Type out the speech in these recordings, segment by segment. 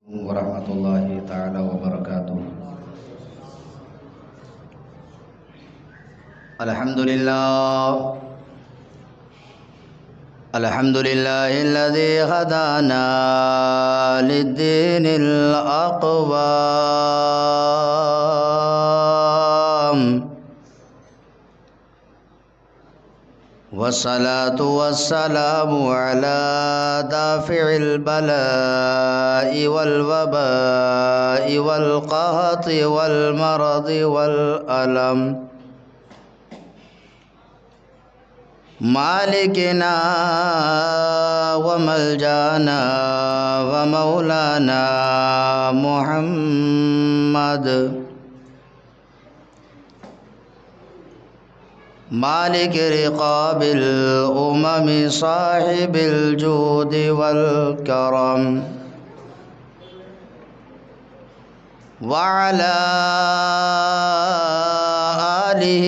ورحمۃ اللہ تعالی وبرکاتہ۔ الحمد للہ الذی ہدانا للدین الاقوام، والصلاة والسلام على دافع البلاء والوباء والقهط والمرض والألم، مالكنا وملجانا ومولانا محمد، مالك رقاب الأمم صاحب الجود والكرم، وعلى آله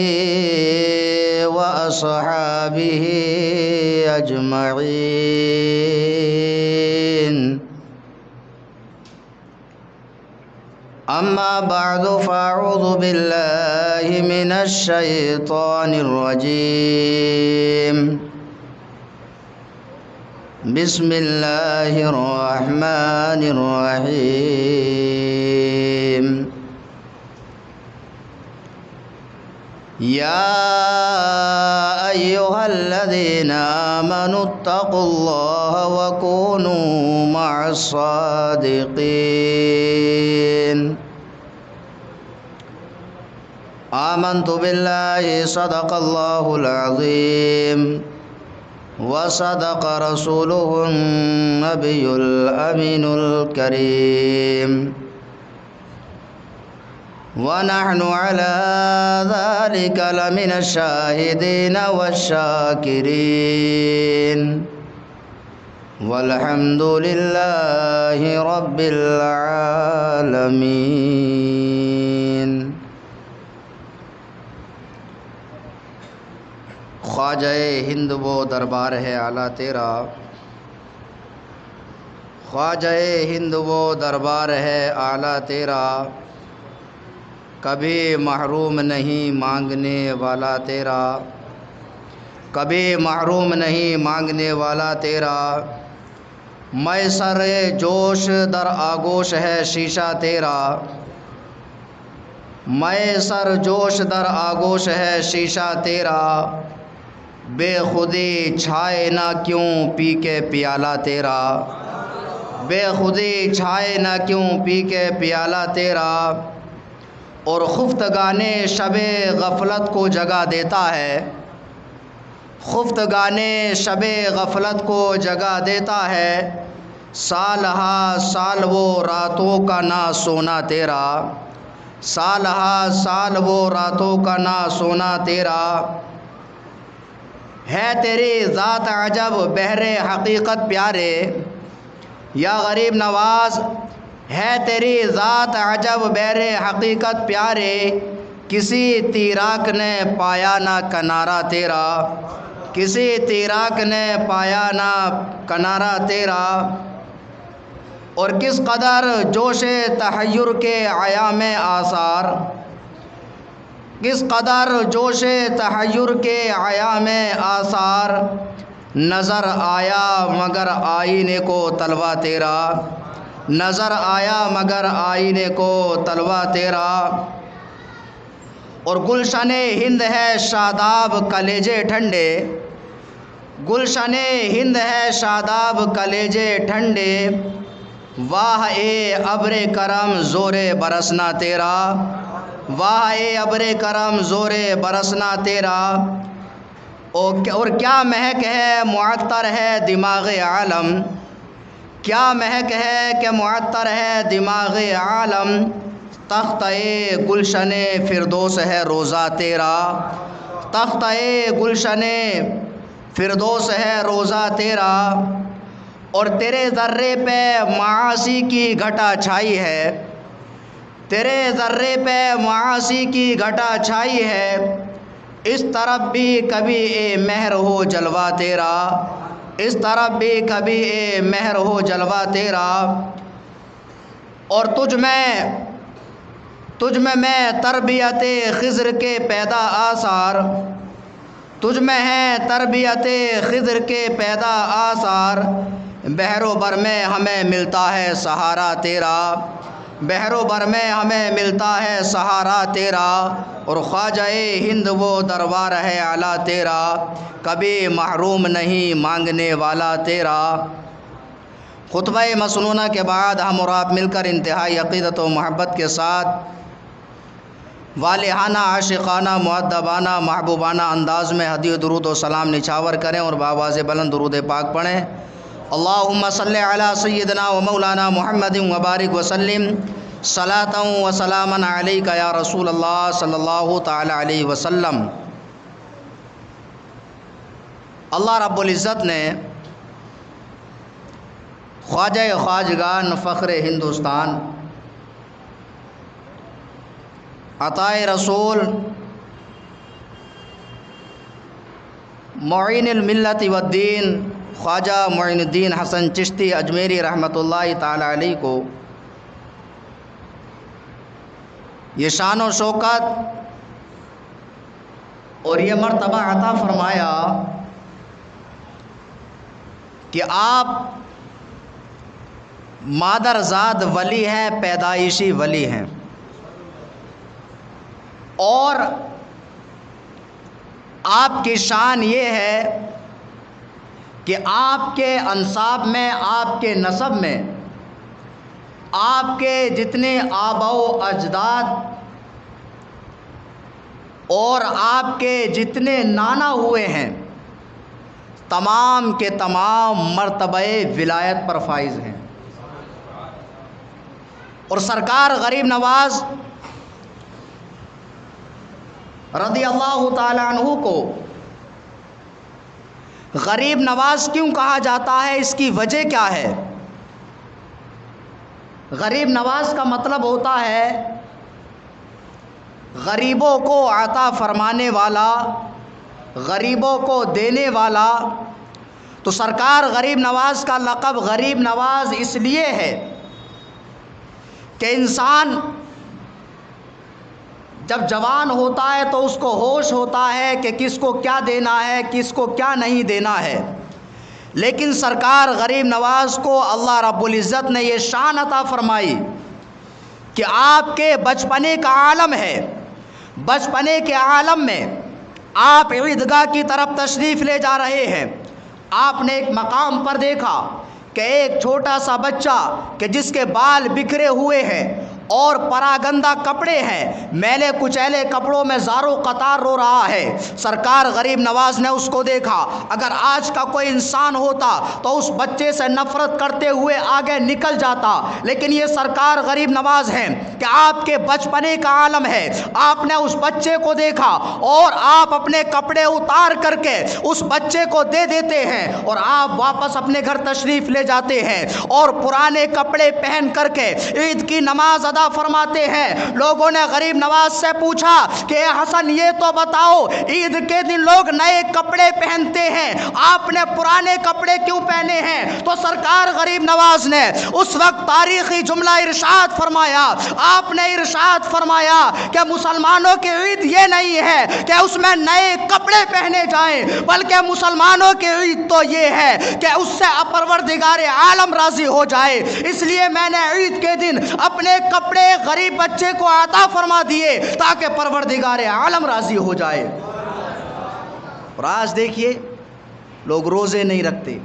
وأصحابه أجمعين، أما بعد فأعوذ بالله من الشيطان الرجيم، بسم الله الرحمن الرحيم، يا أيها الذين آمنوا اتقوا الله وكونوا مع الصادقين، آمنت بالله صدق الله العظيم، وصدق رسوله النبي الأمين الكريم، ونحن على ذلك لمن الشاهدين والشاكرين، والحمد لله رب العالمين۔ خواجہ ہند وہ دربار ہے اعلیٰ تیرا، خواجہ ہند وہ دربار ہے اعلیٰ تیرا، کبھی محروم نہیں مانگنے والا تیرا، کبھی محروم نہیں مانگنے والا تیرا، میسر جوش در آگوش ہے شیشہ تیرا، میسر جوش در آگوش ہے شیشہ تیرا، بے خودی چھائے نہ کیوں پی کے پیالہ تیرا، بے خودی چھائے نہ کیوں پی کے پیالہ تیرا، اور خفتگان شب غفلت کو جگا دیتا ہے، خفتگان شب غفلت کو جگا دیتا ہے، سال ہا سال وہ راتوں کا نہ سونا تیرا، سال ہا سال وہ راتوں کا نہ سونا تیرا، ہے تیری ذات عجب بحر حقیقت پیارے، یا غریب نواز ہے تیری ذات عجب بحر حقیقت پیارے، کسی تیراک نے پایا نہ کنارہ تیرا، کسی تیراک نے پایا نہ کنارہ تیرا، اور کس قدر جوش تحیر کے ایام آثار، کس قدر جوش تحیر کے ایام آثار، نظر آیا مگر آئینے کو طلوہ تیرا، نظر آیا مگر آئینے کو طلوہ تیرا، اور گلشن ہند ہے شاداب کلیجے ٹھنڈے، گلشن ہند ہے شاداب کلیجے ٹھنڈے، واہ اے ابر کرم زور برسنا تیرا، واہ اے ابر کرم زور برسنا تیرا، اور کیا مہک ہے معطر ہے دماغ عالم، کیا مہک ہے کہ معطر ہے دماغ عالم، تختہ گلشن فردوس ہے روضہ تیرا، تختہ گلشن فردوس ہے روضہ تیرا، اور تیرے ذرے پہ معاصی کی گھٹا چھائی ہے، تیرے ذرے پہ معاصی کی گھٹا چھائی ہے، اس طرف بھی کبھی اے مہر ہو جلوہ تیرا، اس طرف بھی کبھی اے مہر ہو جلوہ تیرا، اور تجھ میں تربیت خضر کے پیدا آثار، تجھ میں ہے تربیت خضر کے پیدا آثار، بحر و بر میں ہمیں ملتا ہے سہارا تیرا، بحر و بر میں ہمیں ملتا ہے سہارا تیرا، اور خواجہ ہند وہ دربار ہے اعلیٰ تیرا، کبھی محروم نہیں مانگنے والا تیرا۔ خطبہ مسنونہ کے بعد ہم اور آپ مل کر انتہائی عقیدت و محبت کے ساتھ والہانہ، عاشقانہ، مؤدبانہ، محبوبانہ انداز میں ہدیہ درود و سلام نچھاور کریں اور بآواز بلند درود پاک پڑھیں۔ اللہم صلی علی سیدنا و مولانا محمد وبارک وسلم صلاۃ و سلاما علیک یا رسول اللہ صلی اللہ تعالی علیہ وسلم۔ اللہ رب العزت نے خواجہ خواجگان فخر ہندوستان، عطائے رسول، معین الملت والدین خواجہ معین الدین حسن چشتی اجمیری رحمۃ اللہ تعالی علیہ کو یہ شان و شوکت اور یہ مرتبہ عطا فرمایا کہ آپ مادر زاد ولی ہیں، پیدائشی ولی ہیں، اور آپ کی شان یہ ہے کہ آپ کے انساب میں، آپ کے نسب میں، آپ کے جتنے آباء و اجداد اور آپ کے جتنے نانا ہوئے ہیں، تمام کے تمام مرتبہ ولایت پر فائز ہیں۔ اور سرکار غریب نواز رضی اللہ تعالیٰ عنہ کو غریب نواز کیوں کہا جاتا ہے، اس کی وجہ کیا ہے؟ غریب نواز کا مطلب ہوتا ہے غریبوں کو عطا فرمانے والا، غریبوں کو دینے والا۔ تو سرکار غریب نواز کا لقب غریب نواز اس لیے ہے کہ انسان جب جوان ہوتا ہے تو اس کو ہوش ہوتا ہے کہ کس کو کیا دینا ہے، کس کو کیا نہیں دینا ہے، لیکن سرکار غریب نواز کو اللہ رب العزت نے یہ شان عطا فرمائی کہ آپ کے بچپنے کا عالم ہے، بچپنے کے عالم میں آپ عیدگاہ کی طرف تشریف لے جا رہے ہیں، آپ نے ایک مقام پر دیکھا کہ ایک چھوٹا سا بچہ کہ جس کے بال بکھرے ہوئے ہیں اور پراگندہ کپڑے ہیں، میلے کچیلے کپڑوں میں زاروں قطار رو رہا ہے۔ سرکار غریب نواز نے اس کو دیکھا۔ اگر آج کا کوئی انسان ہوتا تو اس بچے سے نفرت کرتے ہوئے آگے نکل جاتا، لیکن یہ سرکار غریب نواز ہیں کہ آپ کے بچپنے کا عالم ہے۔ آپ نے اس بچے کو دیکھا اور آپ اپنے کپڑے اتار کر کے اس بچے کو دے دیتے ہیں اور آپ واپس اپنے گھر تشریف لے جاتے ہیں اور پرانے کپڑے پہن کر کے عید کی نماز ادا فرماتے ہیں۔ لوگوں نے غریب نواز سے پوچھا کہ اے حسن یہ تو بتاؤ، عید کے دن لوگ نئے کپڑے پہنتے ہیں، آپ نے پرانے کپڑے کیوں پہنے ہیں؟ تو سرکار غریب نواز نے اس وقت تاریخی جملہ ارشاد فرمایا، آپ نے ارشاد فرمایا کہ مسلمانوں کی عید یہ نہیں ہے کہ اس میں نئے کپڑے پہنے جائیں، بلکہ مسلمانوں کی عید تو یہ ہے کہ اس سے پروردگار عالم راضی ہو جائے۔ اس لیے میں نے عید کے دن اپنے کپڑے غریب بچے کو عطا فرما دیے تاکہ پروردگار عالم راضی ہو جائے۔ اور آج دیکھیے لوگ روزے نہیں رکھتے،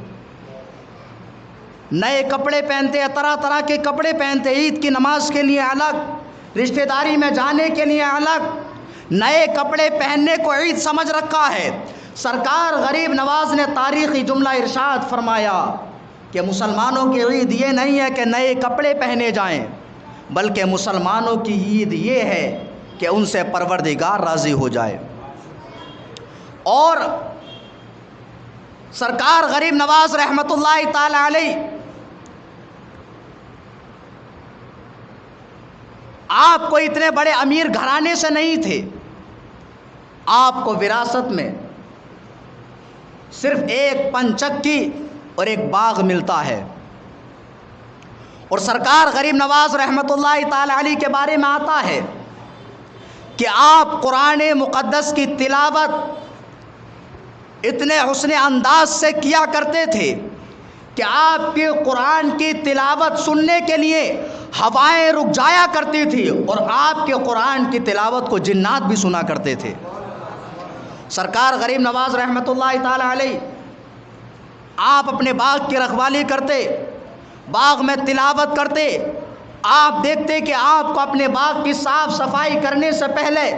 نئے کپڑے پہنتے ہیں، طرح طرح کے کپڑے پہنتے ہیں، عید کی نماز کے لیے الگ، رشتہ داری میں جانے کے لیے الگ، نئے کپڑے پہننے کو عید سمجھ رکھا ہے۔ سرکار غریب نواز نے تاریخی جملہ ارشاد فرمایا کہ مسلمانوں کی عید یہ نہیں ہے کہ نئے کپڑے پہنے جائیں، بلکہ مسلمانوں کی عید یہ ہے کہ ان سے پروردگار راضی ہو جائے۔ اور سرکار غریب نواز رحمت اللہ تعالی علیہ آپ کو اتنے بڑے امیر گھرانے سے نہیں تھے، آپ کو وراثت میں صرف ایک پنچکی اور ایک باغ ملتا ہے، اور سرکار غریب نواز رحمۃ اللہ تعالی علیہ کے بارے میں آتا ہے کہ آپ قرآن مقدس کی تلاوت اتنے حسن انداز سے کیا کرتے تھے کہ آپ کے قرآن کی تلاوت سننے کے لیے ہوائیں رک جایا کرتی تھی، اور آپ کے قرآن کی تلاوت کو جنات بھی سنا کرتے تھے۔ سرکار غریب نواز رحمۃ اللہ تعالی علیہ آپ اپنے باغ کی رکھوالی کرتے، باغ میں تلاوت کرتے، آپ دیکھتے کہ آپ کو اپنے باغ کی صاف صفائی کرنے سے پہلے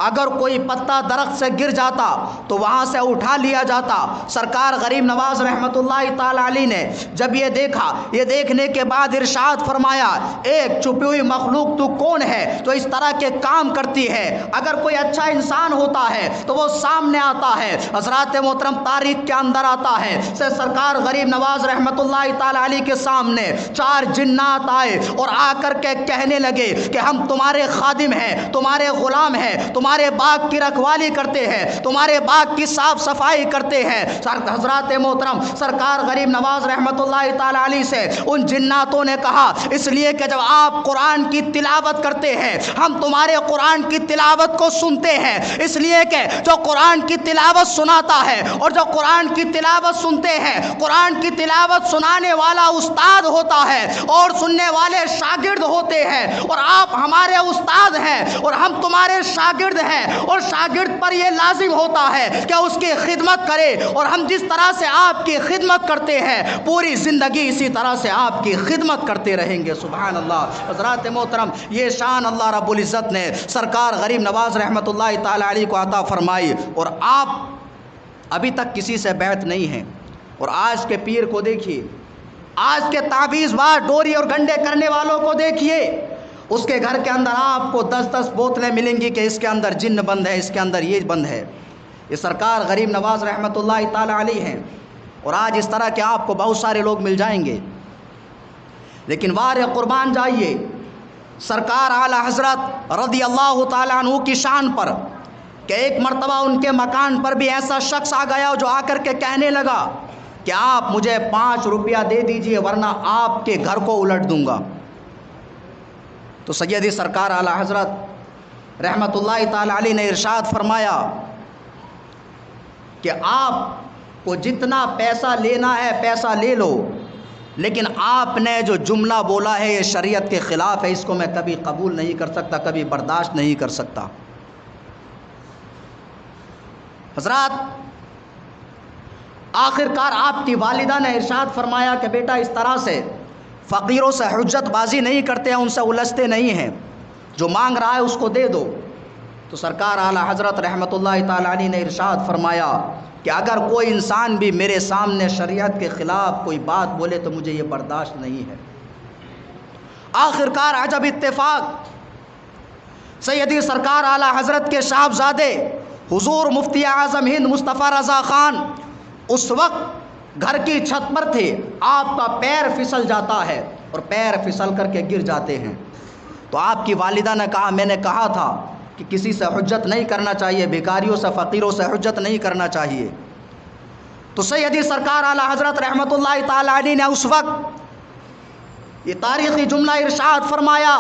اگر کوئی پتا درخت سے گر جاتا تو وہاں سے اٹھا لیا جاتا۔ سرکار غریب نواز رحمۃ اللہ تعالی علیہ نے جب یہ دیکھا، یہ دیکھنے کے بعد ارشاد فرمایا، ایک چھپی ہوئی مخلوق تو کون ہے تو اس طرح کے کام کرتی ہے؟ اگر کوئی اچھا انسان ہوتا ہے تو وہ سامنے آتا ہے۔ حضرات محترم، تاریخ کے اندر آتا ہے سے سرکار غریب نواز رحمۃ اللہ تعالی علیہ کے سامنے 4 جنات آئے اور آ کر کے کہنے لگے کہ ہم تمہارے خادم ہیں، تمہارے غلام ہیں، تمہارے باغ کی رکھوالی کرتے ہیں، تمہارے باغ کی صاف صفائی کرتے ہیں۔ حضرات محترم، سرکار غریب نواز رحمۃ اللہ تعالی علیہ سے ان جناتوں نے کہا، اس لیے کہ جب آپ قرآن کی تلاوت کرتے ہیں ہم تمہارے قرآن کی تلاوت کو سنتے ہیں، اس لیے کہ جو قرآن کی تلاوت سناتا ہے اور جو قرآن کی تلاوت سنتے ہیں، قرآن کی تلاوت سنانے والا استاد ہوتا ہے اور سننے والے شاگرد ہوتے ہیں، اور آپ ہمارے استاد ہیں اور ہم تمہارے شاگرد ہیں، اور شاگرد پر یہ لازم ہوتا ہے کہ اس کی خدمت کرے، اور ہم جس طرح سے آپ کی خدمت کرتے ہیں پوری زندگی اسی طرح سے آپ کی خدمت کرتے رہیں گے۔ سبحان اللہ۔ حضرات محترم، یہ شان اللہ رب العزت نے سرکار غریب نواز رحمۃ اللہ تعالی علیہ کو عطا فرمائی، اور آپ ابھی تک کسی سے بیعت نہیں ہیں۔ اور آج کے پیر کو دیکھیے، آج کے تعویذ باز ڈوری اور گنڈے کرنے والوں کو دیکھیے، اس کے گھر کے اندر آپ کو 10 بوتلیں ملیں گی کہ اس کے اندر جن بند ہے، اس کے اندر یہ بند ہے۔ یہ سرکار غریب نواز رحمۃ اللہ تعالی علیہ ہیں، اور آج اس طرح کے آپ کو بہت سارے لوگ مل جائیں گے، لیکن وار قربان جائیے سرکار اعلی حضرت رضی اللہ تعالی عنہ کی شان پر کہ ایک مرتبہ ان کے مکان پر بھی ایسا شخص آ گیا جو آ کر کے کہنے لگا کہ آپ مجھے 5 روپیہ دے دیجئے ورنہ آپ کے گھر کو الٹ دوں گا۔ تو سیدی سرکار اعلی حضرت رحمۃ اللہ تعالی علیہ نے ارشاد فرمایا کہ آپ کو جتنا پیسہ لینا ہے پیسہ لے لو، لیکن آپ نے جو جملہ بولا ہے یہ شریعت کے خلاف ہے، اس کو میں کبھی قبول نہیں کر سکتا، کبھی برداشت نہیں کر سکتا۔ حضرات، آخر کار آپ کی والدہ نے ارشاد فرمایا کہ بیٹا اس طرح سے فقیروں سے حجت بازی نہیں کرتے ہیں، ان سے الجھتے نہیں ہیں، جو مانگ رہا ہے اس کو دے دو۔ تو سرکار اعلی حضرت رحمۃ اللہ تعالی علیہ نے ارشاد فرمایا کہ اگر کوئی انسان بھی میرے سامنے شریعت کے خلاف کوئی بات بولے تو مجھے یہ برداشت نہیں ہے۔ آخر کار عجب اتفاق، سیدی سرکار اعلی حضرت کے صاحبزادے حضور مفتی اعظم ہند مصطفیٰ رضا خان اس وقت گھر کی چھت پر تھے، آپ کا پیر پھسل جاتا ہے اور پیر پھسل کر کے گر جاتے ہیں۔ تو آپ کی والدہ نے کہا، میں نے کہا تھا کہ کسی سے حجت نہیں کرنا چاہیے، بھکاریوں سے فقیروں سے حجت نہیں کرنا چاہیے۔ تو سیدی سرکار اعلی حضرت رحمۃ اللہ تعالی علیہ نے اس وقت یہ تاریخی جملہ ارشاد فرمایا،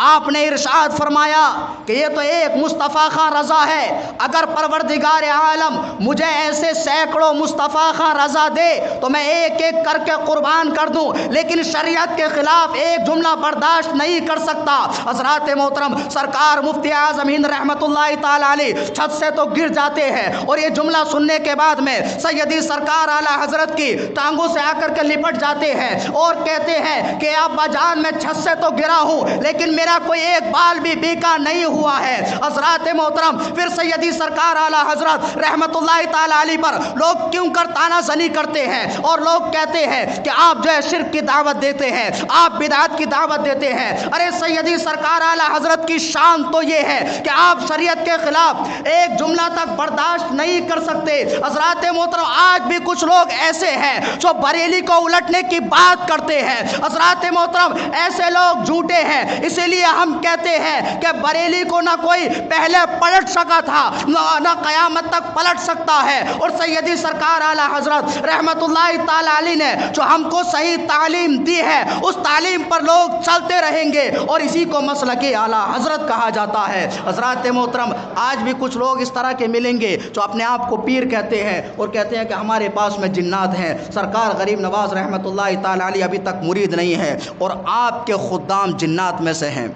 آپ نے ارشاد فرمایا کہ یہ تو ایک مصطفیٰ خان رضا ہے، اگر پروردگار عالم مجھے ایسے سینکڑوں مصطفیٰ خان رضا دے تو میں ایک ایک کر کے قربان کر دوں، لیکن شریعت کے خلاف ایک جملہ برداشت نہیں کر سکتا۔ حضرات محترم، سرکار مفتی اعظم ہند رحمۃ اللہ تعالی علیہ چھت سے تو گر جاتے ہیں، اور یہ جملہ سننے کے بعد میں سیدی سرکار اعلی حضرت کی ٹانگوں سے آ کر کے لپٹ جاتے ہیں اور کہتے ہیں کہ ابا جان میں چھت سے تو گرا ہوں لیکن میرا کوئی ایک بال بھی بیکا نہیں ہوا ہے۔ حضرات محترم، پھر سیدی سرکار اعلی حضرت رحمت اللہ تعالی علیہ پر لوگ کیوں کر تانا زنی کرتے ہیں اور لوگ کہتے ہیں کہ آپ جو ہے شرک کی دعوت دیتے ہیں، آپ بدعت کی دعوت دیتے ہیں۔ ارے سیدی سرکار اعلی حضرت کی شان تو یہ ہے کہ آپ شریعت کے خلاف ایک جملہ تک برداشت نہیں کر سکتے۔ حضرات محترم، آج بھی کچھ لوگ ایسے ہیں جو بریلی کو الٹنے کی بات کرتے ہیں۔ حضرات محترم، ایسے لوگ جھوٹے ہیں، اسی لیے لیے ہم کہتے ہیں کہ بریلی کو نہ کوئی پہلے پلٹ سکا تھا نہ قیامت تک پلٹ سکتا ہے، اور سیدی سرکار اعلیٰ حضرت رحمت اللہ تعالی علیہ نے جو ہم کو صحیح تعلیم دی ہے اس تعلیم پر لوگ چلتے رہیں گے، اور اسی کو مسلک اعلیٰ حضرت کہا جاتا ہے۔ حضرات محترم، آج بھی کچھ لوگ اس طرح کے ملیں گے جو اپنے آپ کو پیر کہتے ہیں اور کہتے ہیں کہ ہمارے پاس میں جنات ہیں۔ سرکار غریب نواز رحمت اللہ تعالی علیہ ابھی تک مرید نہیں ہے، اور آپ کے خدام جنات میں سے ہیں،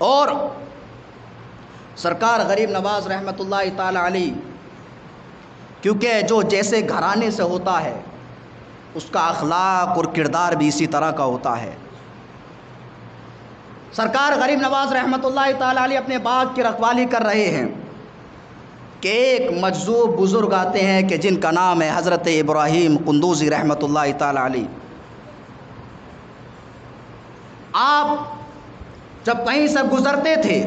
اور سرکار غریب نواز رحمت اللہ تعالی علیہ کیونکہ جو جیسے گھرانے سے ہوتا ہے اس کا اخلاق اور کردار بھی اسی طرح کا ہوتا ہے۔ سرکار غریب نواز رحمت اللہ تعالی علیہ اپنے باغ کی رکھوالی کر رہے ہیں کہ ایک مجذوب بزرگ آتے ہیں کہ جن کا نام ہے حضرت ابراہیم قندوزی رحمت اللہ تعالی علیہ۔ آپ جب کہیں سے گزرتے تھے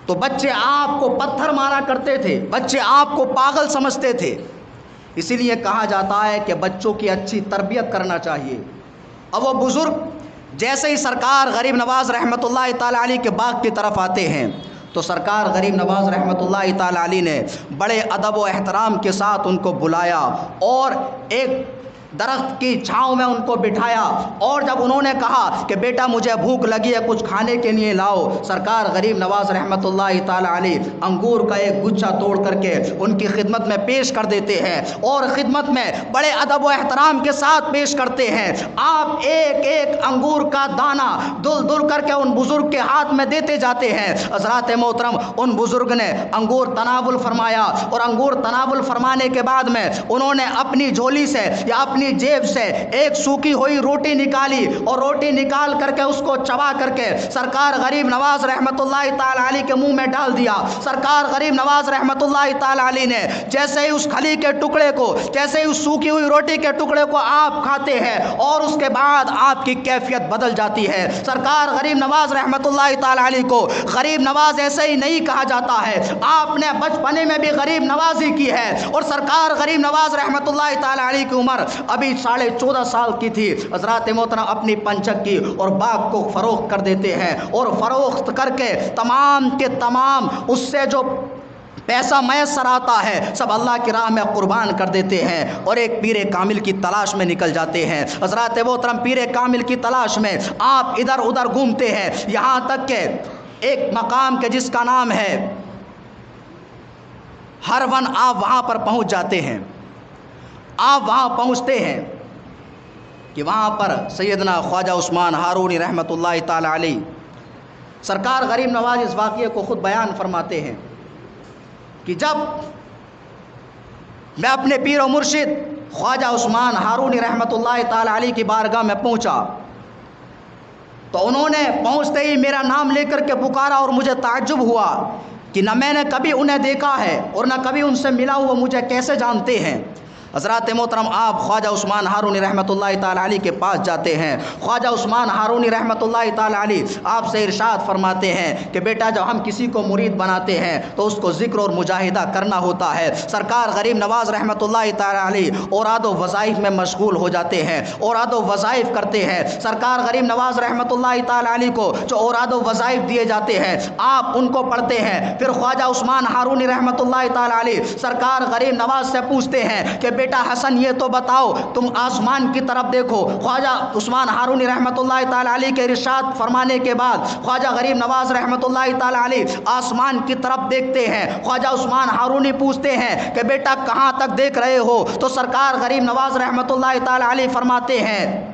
تو بچے آپ کو پتھر مارا کرتے تھے، بچے آپ کو پاگل سمجھتے تھے، اسی لیے کہا جاتا ہے کہ بچوں کی اچھی تربیت کرنا چاہیے۔ اب وہ بزرگ جیسے ہی سرکار غریب نواز رحمت اللہ تعالی علیہ کے باغ کی طرف آتے ہیں تو سرکار غریب نواز رحمت اللہ تعالی علیہ نے بڑے ادب و احترام کے ساتھ ان کو بلایا اور ایک درخت کی چھاؤں میں ان کو بٹھایا، اور جب انہوں نے کہا کہ بیٹا مجھے بھوک لگی ہے کچھ کھانے کے لیے لاؤ، سرکار غریب نواز رحمت اللہ تعالی علیہ انگور کا ایک گچھا توڑ کر کے ان کی خدمت میں پیش کر دیتے ہیں، اور خدمت میں بڑے ادب و احترام کے ساتھ پیش کرتے ہیں۔ آپ ایک ایک انگور کا دانہ دل دل کر کے ان بزرگ کے ہاتھ میں دیتے جاتے ہیں۔ حضرات محترم، ان بزرگ نے انگور تناول فرمایا، اور انگور تناول فرمانے کے بعد میں انہوں نے اپنی جھولی سے یا اپنی جیب سے ایک سوکھی ہوئی روٹی نکالی، اور روٹی نکال کر کے اس کو چبا کر کے سرکار غریب نواز رحمت اللہ تعالی علیہ کے منہ میں ڈال دیا۔ سرکار غریب نواز رحمت اللہ تعالی علیہ نے جیسے ہی اس کھلی کے ٹکڑے کو، جیسے ہی اس سوکھی ہوئی روٹی کے ٹکڑے کو آپ کھاتے ہیں اور اس کے بعد آپ کی کیفیت بدل جاتی ہے۔ سرکار غریب نواز رحمت اللہ تعالی علیہ کو غریب نواز ایسے ہی نہیں کہا جاتا ہے، آپ نے بچپنے میں بھی غریب نوازی کی ہے، اور سرکار غریب نواز رحمت اللہ تعالی علیہ کی عمر ابھی 14.5 سال کی تھی۔ حضرات محترم، اپنی پنچک کی اور باغ کو فروخت کر دیتے ہیں، اور فروخت کر کے تمام کے تمام اس سے جو پیسہ میسر آتا ہے سب اللہ کی راہ میں قربان کر دیتے ہیں، اور ایک پیر کامل کی تلاش میں نکل جاتے ہیں۔ حضرات محترم، پیر کامل کی تلاش میں آپ ادھر ادھر گھومتے ہیں، یہاں تک کہ ایک مقام کے جس کا نام ہے ہر ون، آپ وہاں پر پہنچ جاتے ہیں۔ آپ وہاں پہنچتے ہیں کہ وہاں پر سیدنا خواجہ عثمان ہارونی رحمت اللہ تعالی علیہ، سرکار غریب نواز اس واقعے کو خود بیان فرماتے ہیں کہ جب میں اپنے پیر و مرشد خواجہ عثمان ہارونی رحمت اللہ تعالی علیہ کی بارگاہ میں پہنچا تو انہوں نے پہنچتے ہی میرا نام لے کر کے پکارا، اور مجھے تعجب ہوا کہ نہ میں نے کبھی انہیں دیکھا ہے اور نہ کبھی ان سے ملا ہوا، مجھے کیسے جانتے ہیں۔ حضرات محترم، آپ خواجہ عثمان ہارونی رحمت اللہ تعالی علیہ کے پاس جاتے ہیں۔ خواجہ عثمان ہارونی رحمت اللہ تعالی علیہ آپ سے ارشاد فرماتے ہیں کہ بیٹا جب ہم کسی کو مرید بناتے ہیں تو اس کو ذکر اور مجاہدہ کرنا ہوتا ہے۔ سرکار غریب نواز رحمت اللہ تعالی علیہ اوراد و وظائف میں مشغول ہو جاتے ہیں، اوراد و وظائف کرتے ہیں۔ سرکار غریب نواز رحمت اللہ تعالی علیہ کو جو اوراد و وظائف دیے جاتے ہیں آپ ان کو پڑھتے ہیں۔ پھر خواجہ عثمان ہارونی رحمت اللہ تعالی علیہ سرکار غریب نواز سے پوچھتے ہیں کہ بیٹا حسن یہ تو بتاؤ، تم آسمان کی طرف دیکھو۔ خواجہ عثمان ہارونی رحمت اللہ تعالی علیہ کے ارشاد فرمانے کے بعد خواجہ غریب نواز رحمت اللہ تعالی علیہ آسمان کی طرف دیکھتے ہیں۔ خواجہ عثمان ہارونی پوچھتے ہیں کہ بیٹا کہاں تک دیکھ رہے ہو؟ تو سرکار غریب نواز رحمت اللہ تعالی علیہ فرماتے ہیں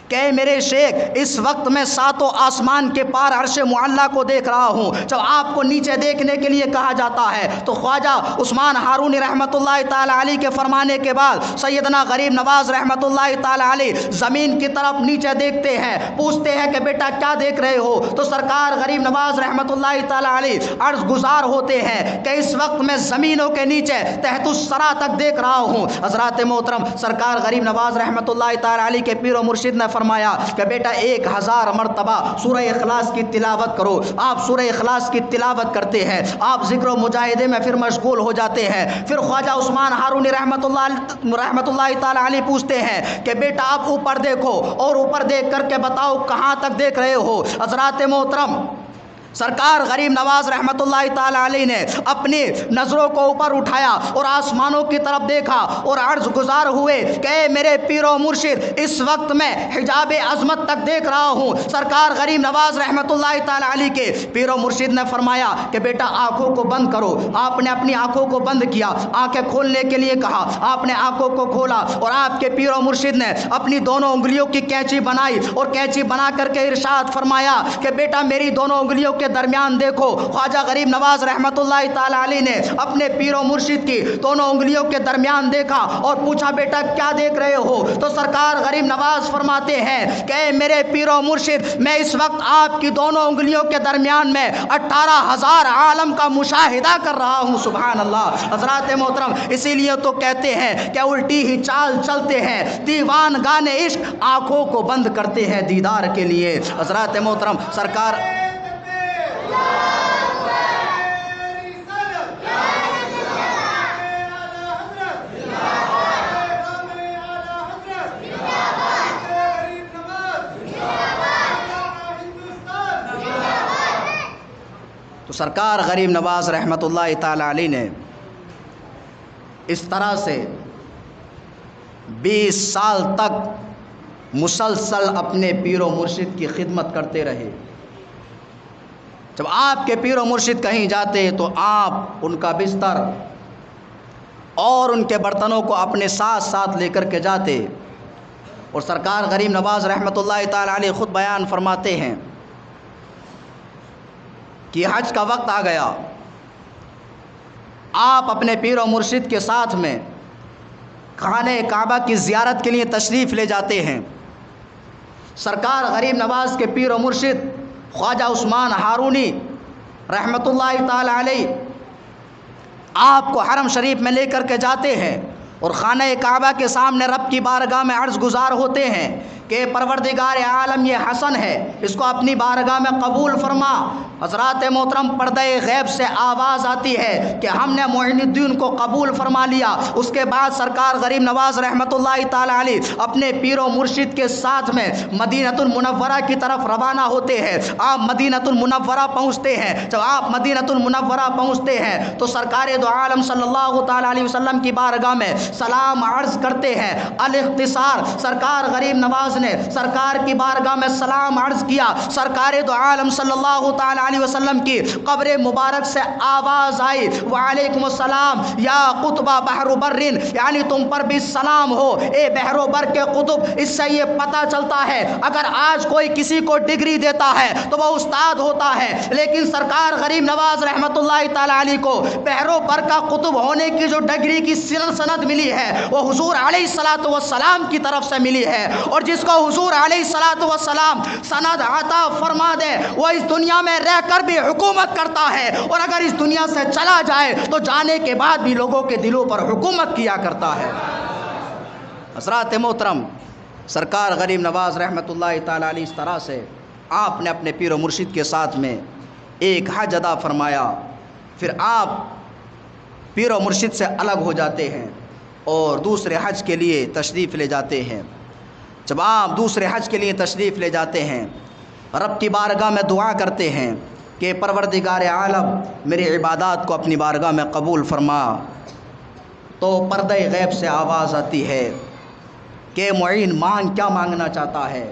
کہ میرے شیخ اس وقت میں ساتوں آسمان کے پار عرش معلیٰ کو دیکھ رہا ہوں۔ جب آپ کو نیچے دیکھنے کے لیے کہا جاتا ہے تو خواجہ عثمان ہارونی رحمت اللہ تعالی علیہ کے فرمانے کے بعد سیدنا غریب نواز رحمت اللہ تعالی علیہ زمین کی طرف نیچے دیکھتے ہیں، پوچھتے ہیں کہ بیٹا کیا دیکھ رہے ہو؟ تو سرکار غریب نواز رحمت اللہ تعالی علیہ عرض گزار ہوتے ہیں کہ اس وقت میں زمینوں کے نیچے تحت الثری تک دیکھ رہا ہوں۔ حضرات محترم، سرکار غریب نواز رحمت اللہ تعالی علیہ کے پیر و مرشد نے فرمایا کہ بیٹا 1000 مرتبہ سورہ اخلاص کی تلاوت کرو۔ آپ سورہ اخلاص کی تلاوت کرتے ہیں، آپ ذکر و مجاہدے میں پھر مشغول ہو جاتے ہیں۔ پھر خواجہ عثمان ہارونی رحمۃ اللہ تعالی علیہ پوچھتے ہیں کہ بیٹا آپ اوپر دیکھو اور اوپر دیکھ کر کے بتاؤ کہاں تک دیکھ رہے ہو؟ حضرات محترم، سرکار غریب نواز رحمۃ اللہ تعالی علیہ نے اپنی نظروں کو اوپر اٹھایا اور آسمانوں کی طرف دیکھا اور عرض گزار ہوئے کہ اے میرے پیر و مرشد، اس وقت میں حجاب عظمت تک دیکھ رہا ہوں۔ سرکار غریب نواز رحمۃ اللہ تعالی علیہ کے پیر و مرشد نے فرمایا کہ بیٹا آنکھوں کو بند کرو۔ آپ نے اپنی آنکھوں کو بند کیا، آنکھیں کھولنے کے لیے کہا، آپ نے آنکھوں کو کھولا اور آپ کے پیر و مرشد نے اپنی دونوں انگلیوں کی کینچی بنائی اور کینچی بنا کر کے ارشاد فرمایا کہ بیٹا میری دونوں انگلیوں کے درمیان دیکھو۔ خواجہ غریب نواز رحمۃ اللہ تعالی علیہ نے اپنے پیر و مرشد کی دونوں انگلیوں کے درمیان دیکھا اور پوچھا بیٹا کیا دیکھ رہے ہو؟ تو سرکار غریب نواز فرماتے ہیں کہ میرے پیر و مرشد، میں اس وقت آپ کی دونوں انگلیوں کے درمیان میں 18,000 عالم کا مشاہدہ کر رہا ہوں۔ سبحان اللہ۔ حضرات محترم، اسی لیے تو کہتے ہیں کہ الٹی ہی چال چلتے ہیں دیوان گانے عشق، آنکھوں کو بند کرتے ہیں دیدار کے لیے۔ حضرات محترم، سرکار تو سرکار غریب نواز رحمۃ اللہ تعالی علیہ نے اس طرح سے 20 سال تک مسلسل اپنے پیر و مرشد کی خدمت کرتے رہے۔ جب آپ کے پیر و مرشد کہیں جاتے تو آپ ان کا بستر اور ان کے برتنوں کو اپنے ساتھ ساتھ لے کر کے جاتے۔ اور سرکار غریب نواز رحمۃ اللہ تعالی علیہ خود بیان فرماتے ہیں کہ حج کا وقت آ گیا، آپ اپنے پیر و مرشد کے ساتھ میں خانہ کعبہ کی زیارت کے لیے تشریف لے جاتے ہیں۔ سرکار غریب نواز کے پیر و مرشد خواجہ عثمان ہارونی رحمۃ اللہ تعالی علیہ آپ کو حرم شریف میں لے کر کے جاتے ہیں اور خانہ کعبہ کے سامنے رب کی بارگاہ میں عرض گزار ہوتے ہیں کہ پروردگار عالم یہ حسن ہے، اس کو اپنی بارگاہ میں قبول فرما۔ حضرات محترم، پردہ غیب سے آواز آتی ہے کہ ہم نے معین الدین کو قبول فرما لیا۔ اس کے بعد سرکار غریب نواز رحمۃ اللہ تعالی علیہ اپنے پیر و مرشد کے ساتھ میں مدینۃ المنورہ کی طرف روانہ ہوتے ہیں۔ آپ مدینۃ المنورہ پہنچتے ہیں۔ جب آپ مدینۃ المنورہ پہنچتے ہیں تو سرکار دو عالم صلی اللہ تعالی علیہ وسلم کی بارگاہ میں سلام عرض کرتے ہیں۔ الاختصار، سرکار غریب نواز نے سرکار کی بارگاہ میں سلام عرض کیا۔ سرکار دو عالم صلی اللہ تعالی علیہ وسلم کی قبر مبارک سے آواز آئی، وعلیکم السلام یا قطب بحر بر، یعنی تم پر بھی سلام ہو اے بحر و بر کے قطب۔ اس سے یہ پتہ چلتا ہے اگر آج کوئی کسی کو ڈگری دیتا ہے تو وہ استاد ہوتا ہے، لیکن سرکار غریب نواز رحمۃ اللہ تعالی علیہ کو بحر و بر کا قطب ہونے کی جو ڈگری کی سند ملی ہے وہ حضور علیہ الصلوۃ والسلام کی طرف سے ملی ہے۔ اور جس کو حضور علیہ الصلوۃ والسلام سند عطا فرما دے وہ اس دنیا میں رہ کر بھی حکومت کرتا ہے، اور اگر اس دنیا سے چلا جائے تو جانے کے بعد بھی لوگوں کے دلوں پر حکومت کیا کرتا ہے۔ حضرات محترم، سرکار غریب نواز رحمۃ اللہ تعالی علیہ اس طرح سے آپ نے اپنے پیر و مرشد کے ساتھ میں ایک حج ادا فرمایا۔ پھر آپ پیر و مرشد سے الگ ہو جاتے ہیں اور دوسرے حج کے لیے تشریف لے جاتے ہیں۔ جب آپ دوسرے حج کے لیے تشریف لے جاتے ہیں، رب کی بارگاہ میں دعا کرتے ہیں کہ پروردگار عالم میری عبادات کو اپنی بارگاہ میں قبول فرما، تو پردہ غیب سے آواز آتی ہے کہ معین مانگ، کیا مانگنا چاہتا ہے؟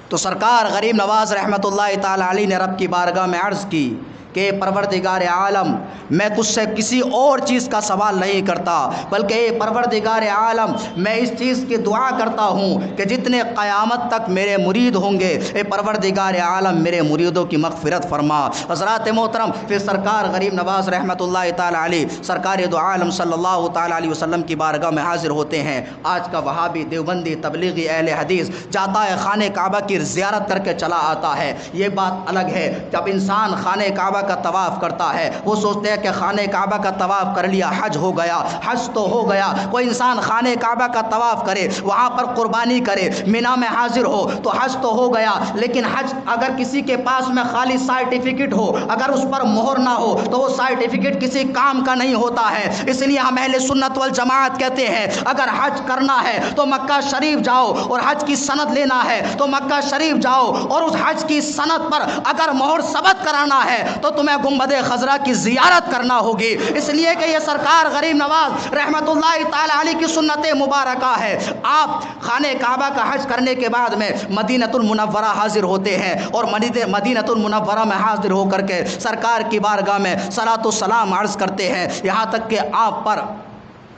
تو سرکار غریب نواز رحمۃ اللہ تعالی علیہ نے رب کی بارگاہ میں عرض کی کہ پروردگار عالم میں تجھ سے کسی اور چیز کا سوال نہیں کرتا، بلکہ اے پروردگار عالم میں اس چیز کی دعا کرتا ہوں کہ جتنے قیامت تک میرے مرید ہوں گے اے پروردگار عالم میرے مریدوں کی مغفرت فرما۔ حضرات محترم، پھر سرکار غریب نواز رحمۃ اللہ تعالی علیہ سرکار دو عالم صلی اللہ تعالی علیہ وسلم کی بارگاہ میں حاضر ہوتے ہیں۔ آج کا وہابی، دیوبندی، تبلیغی، اہل حدیث جاتا ہے خانہ کعبہ کی زیارت کر کے چلا آتا ہے، یہ بات الگ ہے۔ جب انسان خانہ کعبہ کا طواف کرتا ہے وہ سوچتے ہیں کہ خانہ کعبہ کا طواف کر لیا حج ہو گیا، حج تو ہو گیا۔ کوئی انسان خانہ کعبہ کا طواف کرے، وہاں پر قربانی کرے، مینا میں حاضر ہو تو حج تو ہو گیا، لیکن حج اگر کسی کے پاس میں خالی سرٹیفکیٹ ہو، اگر اس پر مہر نہ ہو تو وہ سرٹیفکیٹ کسی کام کا نہیں ہوتا ہے۔ اس لیے ہم اہل سنت والجماعت کہتے ہیں اگر حج کرنا ہے تو مکہ شریف جاؤ، اور حج کی سند لینا ہے تو مکہ شریف جاؤ، اور اس حج کی سند پر اگر مہر ثبت کرانا ہے تو تمہیں گنبد خضرا کی زیارت کرنا ہوگی، اس لیے کہ یہ سرکار غریب نواز رحمت اللہ تعالی علیہ کی سنت مبارکہ ہے۔ آپ خانہ کعبہ کا حج کرنے کے بعد میں مدینۃ المنورہ حاضر ہوتے ہیں، اور مدینۃ المنورہ میں حاضر ہو کر کے سرکار کی بارگاہ میں صلاۃ و سلام عرض کرتے ہیں، یہاں تک کہ آپ پر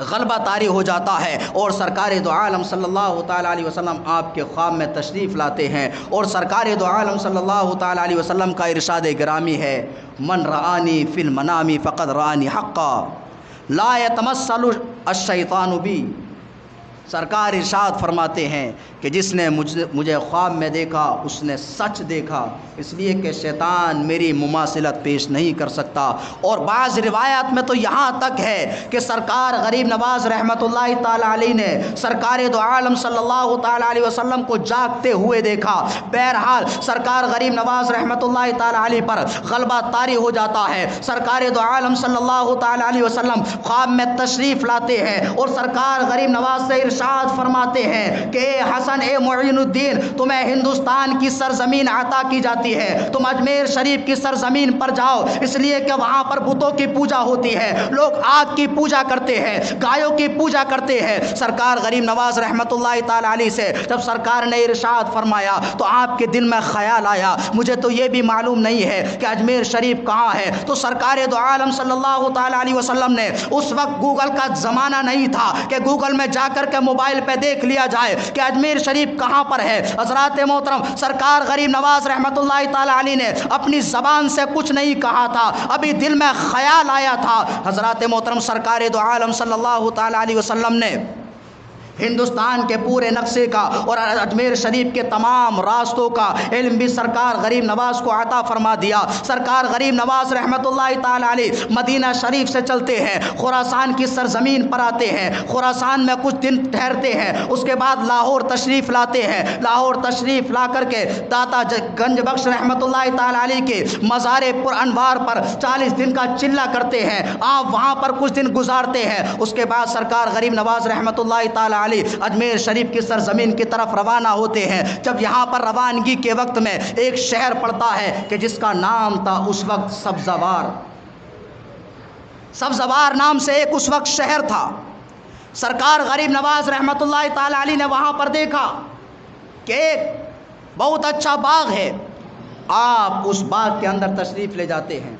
غلبہ طاری ہو جاتا ہے، اور سرکار دو عالم صلی اللہ تعالیٰ علیہ وسلم آپ کے خواب میں تشریف لاتے ہیں، اور سرکار دو عالم صلی اللہ تعالیٰ علیہ وسلم کا ارشاد گرامی ہے من رآنی فی المنام فقد رآنی حقا لا یتمثل الشیطان بی۔ سرکار ارشاد فرماتے ہیں کہ جس نے مجھے خواب میں دیکھا اس نے سچ دیکھا، اس لیے کہ شیطان میری مماثلت پیش نہیں کر سکتا۔ اور بعض روایات میں تو یہاں تک ہے کہ سرکار غریب نواز رحمت اللہ تعالیٰ علیہ نے سرکار دو عالم صلی اللہ تعالیٰ علیہ وسلم کو جاگتے ہوئے دیکھا۔ بہرحال سرکار غریب نواز رحمت اللہ تعالیٰ علیہ پر غلبہ طاری ہو جاتا ہے، سرکار دو عالم صلی اللہ تعالیٰ علیہ وسلم خواب میں تشریف لاتے ہیں، اور سرکار غریب نواز سے ارشاد فرماتے ہیں کہ اے حسن اے معین الدین، تمہیں ہندوستان کی سرزمین عطا کی جاتی ہے، تم اجمیر شریف کی سرزمین پر جاؤ، اس لیے کہ وہاں پر بتوں کی پوجا ہوتی ہے، لوگ آگ کی پوجا کرتے ہیں، گایوں کی پوجا کرتے ہیں۔ سرکار غریب نواز رحمت اللہ تعالیٰ علیہ سے جب سرکار نے ارشاد فرمایا تو آپ کے دل میں خیال آیا مجھے تو یہ بھی معلوم نہیں ہے کہ اجمیر شریف کہاں ہے۔ تو سرکار دو عالم صلی اللہ تعالیٰ علیہ وسلم نے، اس وقت گوگل کا زمانہ نہیں تھا کہ گوگل میں جا کر کے موبائل پہ دیکھ لیا جائے کہ اجمیر شریف کہاں پر ہے۔ حضرات محترم، سرکار غریب نواز رحمت اللہ تعالیٰ علیہ نے اپنی زبان سے کچھ نہیں کہا تھا، ابھی دل میں خیال آیا تھا۔ حضرات محترم، سرکار دو عالم صلی اللہ تعالیٰ علیہ وسلم نے ہندوستان کے پورے نقشے کا اور اجمیر شریف کے تمام راستوں کا علم بھی سرکار غریب نواز کو عطا فرما دیا۔ سرکار غریب نواز رحمت اللہ تعالیٰ علیہ مدینہ شریف سے چلتے ہیں، خراسان کی سرزمین پر آتے ہیں، خراسان میں کچھ دن ٹھہرتے ہیں، اس کے بعد لاہور تشریف لاتے ہیں۔ لاہور تشریف لا کر کے داتا گنج بخش رحمت اللہ تعالیٰ علیہ کے مزار پر انوار پر 40 دن کا چلہ کرتے ہیں، آپ وہاں پر کچھ دن گزارتے ہیں۔ اس کے بعد سرکار غریب نواز رحمت اللہ تعالیٰ اجمیر شریف کی سرزمین کی طرف روانہ ہوتے ہیں۔ جب یہاں پر روانگی کے وقت میں ایک شہر پڑتا ہے کہ جس کا نام تھا اس وقت سبزوار۔ سبزوار نام سے ایک اس وقت شہر تھا۔ سرکار غریب نواز رحمت اللہ تعالی علیہ نے وہاں پر دیکھا کہ ایک بہت اچھا باغ ہے، آپ اس باغ کے اندر تشریف لے جاتے ہیں۔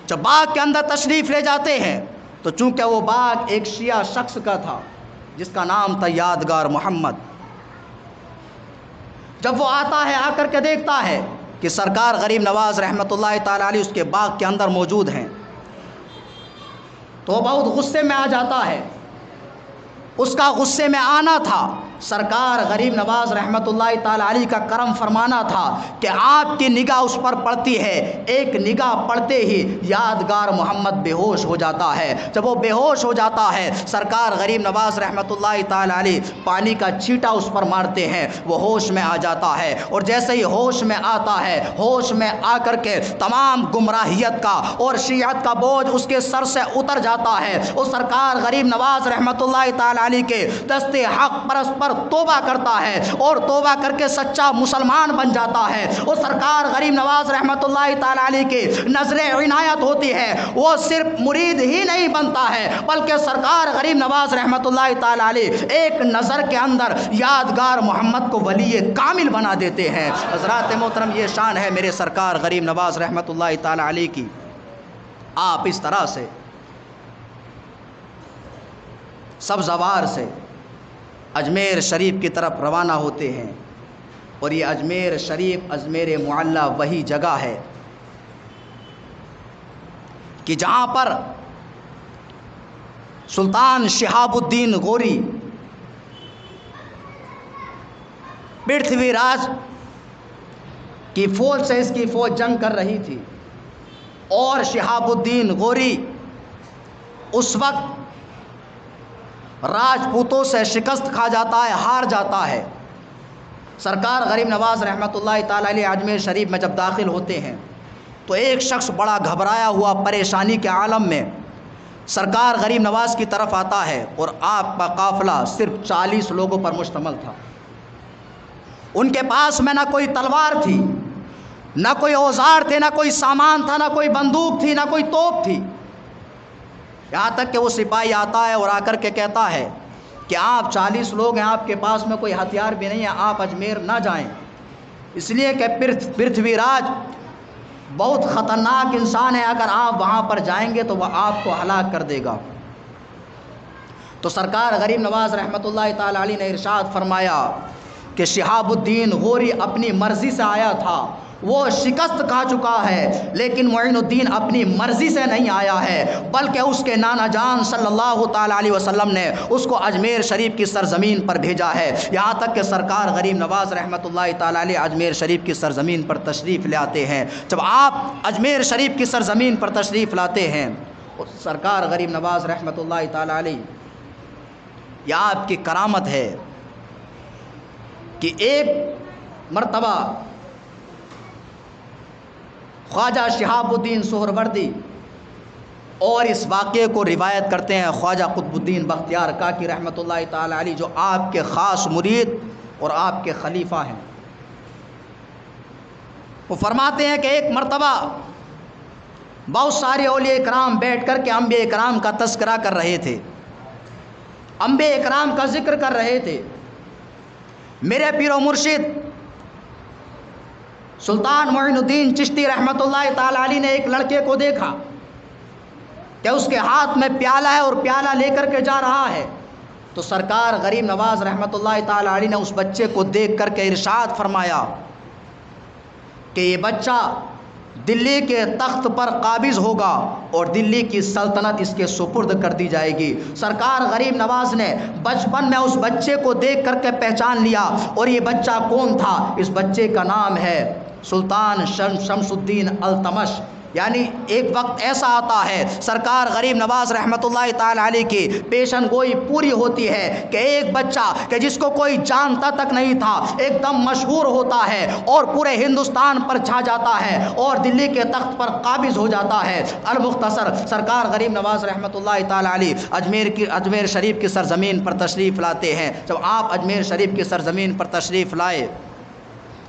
جب باغ کے اندر تشریف لے جاتے ہیں تو چونکہ وہ باغ ایک شیعہ شخص کا تھا جس کا نام تھا یادگار محمد، جب وہ آتا ہے آ کر کے دیکھتا ہے کہ سرکار غریب نواز رحمت اللہ تعالی علیہ اس کے باغ کے اندر موجود ہیں تو بہت غصے میں آ جاتا ہے۔ اس کا غصے میں آنا تھا، سرکار غریب نواز رحمت اللہ تعالی علیہ کا کرم فرمانا تھا کہ آپ کی نگاہ اس پر پڑتی ہے، ایک نگاہ پڑتے ہی یادگار محمد بے ہوش ہو جاتا ہے۔ جب وہ بے ہوش ہو جاتا ہے سرکار غریب نواز رحمت اللہ تعالی علیہ پانی کا چھینٹا اس پر مارتے ہیں، وہ ہوش میں آ جاتا ہے، اور جیسے ہی ہوش میں آتا ہے ہوش میں آ کر کے تمام گمراہیت کا اور شیعت کا بوجھ اس کے سر سے اتر جاتا ہے۔ وہ سرکار غریب نواز رحمت اللہ تعالی علیہ کے دست حق پرست پر توبہ کرتا ہے اور توبہ کر کے سچا مسلمان بن جاتا ہے۔ وہ سرکار غریب نواز رحمت اللہ تعالی علیہ کے نظر عنایت ہوتی ہے، وہ صرف مرید ہی نہیں بنتا ہے بلکہ سرکار غریب نواز رحمت اللہ تعالی علیہ ایک نظر کے اندر یادگار محمد کو ولی کامل بنا دیتے ہیں۔ حضرات محترم، یہ شان ہے میرے سرکار غریب نواز رحمت اللہ تعالی علیہ کی۔ آپ اس طرح سے سبزوار سے اجمیر شریف کی طرف روانہ ہوتے ہیں، اور یہ اجمیر شریف اجمیر معلیٰ وہی جگہ ہے کہ جہاں پر سلطان شہاب الدین غوری پرتھوی راج کی فوج سے اس کی فوج جنگ کر رہی تھی، اور شہاب الدین غوری اس وقت راجپوتوں سے شکست کھا جاتا ہے، ہار جاتا ہے۔ سرکار غریب نواز رحمۃ اللہ تعالی علیہ اجمیر شریف میں جب داخل ہوتے ہیں تو ایک شخص بڑا گھبرایا ہوا پریشانی کے عالم میں سرکار غریب نواز کی طرف آتا ہے، اور آپ کا قافلہ صرف 40 لوگوں پر مشتمل تھا۔ ان کے پاس میں نہ کوئی تلوار تھی، نہ کوئی اوزار تھے، نہ کوئی سامان تھا، نہ کوئی بندوق تھی، نہ کوئی توپ تھی۔ یہاں تک کہ وہ سپاہی آتا ہے اور آ کر کے کہتا ہے کہ آپ 40 لوگ ہیں، آپ کے پاس میں کوئی ہتھیار بھی نہیں ہے، آپ اجمیر نہ جائیں، اس لیے کہ پرتھوی راج بہت خطرناک انسان ہے، اگر آپ وہاں پر جائیں گے تو وہ آپ کو ہلاک کر دے گا۔ تو سرکار غریب نواز رحمۃ اللہ تعالی علیہ نے ارشاد فرمایا کہ شہاب الدین غوری اپنی مرضی سے آیا تھا، وہ شکست کھا چکا ہے، لیکن معین الدین اپنی مرضی سے نہیں آیا ہے، بلکہ اس کے نانا جان صلی اللہ تعالی علیہ وسلم نے اس کو اجمیر شریف کی سرزمین پر بھیجا ہے۔ یہاں تک کہ سرکار غریب نواز رحمۃ اللہ تعالی علیہ اجمیر شریف کی سرزمین پر تشریف لے آتے ہیں۔ جب آپ اجمیر شریف کی سرزمین پر تشریف لاتے ہیں، سرکار غریب نواز رحمۃ اللہ تعالی علیہ، یہ آپ کی کرامت ہے کہ ایک مرتبہ خواجہ شہاب الدین سہروردی، اور اس واقعے کو روایت کرتے ہیں خواجہ قطب الدین بختیار کاکی رحمۃ اللہ تعالی علیہ، جو آپ کے خاص مرید اور آپ کے خلیفہ ہیں۔ وہ فرماتے ہیں کہ ایک مرتبہ بہت سارے اولیاء کرام بیٹھ کر کے انبیاء کرام کا تذکرہ کر رہے تھے، انبیاء کرام کا ذکر کر رہے تھے۔ میرے پیر و مرشد سلطان معین الدین چشتی رحمۃ اللہ تعالی علیہ نے ایک لڑکے کو دیکھا کہ اس کے ہاتھ میں پیالہ ہے اور پیالہ لے کر کے جا رہا ہے، تو سرکار غریب نواز رحمۃ اللہ تعالی علیہ نے اس بچے کو دیکھ کر کے ارشاد فرمایا کہ یہ بچہ دلی کے تخت پر قابض ہوگا اور دلی کی سلطنت اس کے سپرد کر دی جائے گی۔ سرکار غریب نواز نے بچپن میں اس بچے کو دیکھ کر کے پہچان لیا، اور یہ بچہ کون تھا؟ اس بچے کا نام ہے سلطان شمس الدین التمش۔ یعنی ایک وقت ایسا آتا ہے سرکار غریب نواز رحمۃ اللہ تعالی علیہ کی پیشن گوئی پوری ہوتی ہے کہ ایک بچہ کہ جس کو کوئی جانتا تک نہیں تھا ایک دم مشہور ہوتا ہے اور پورے ہندوستان پر چھا جاتا ہے اور دلی کے تخت پر قابض ہو جاتا ہے۔ المختصر سرکار غریب نواز رحمۃ اللہ تعالی علیہ اجمیر شریف کی سرزمین پر تشریف لاتے ہیں۔ جب آپ اجمیر شریف کی سرزمین پر تشریف لائے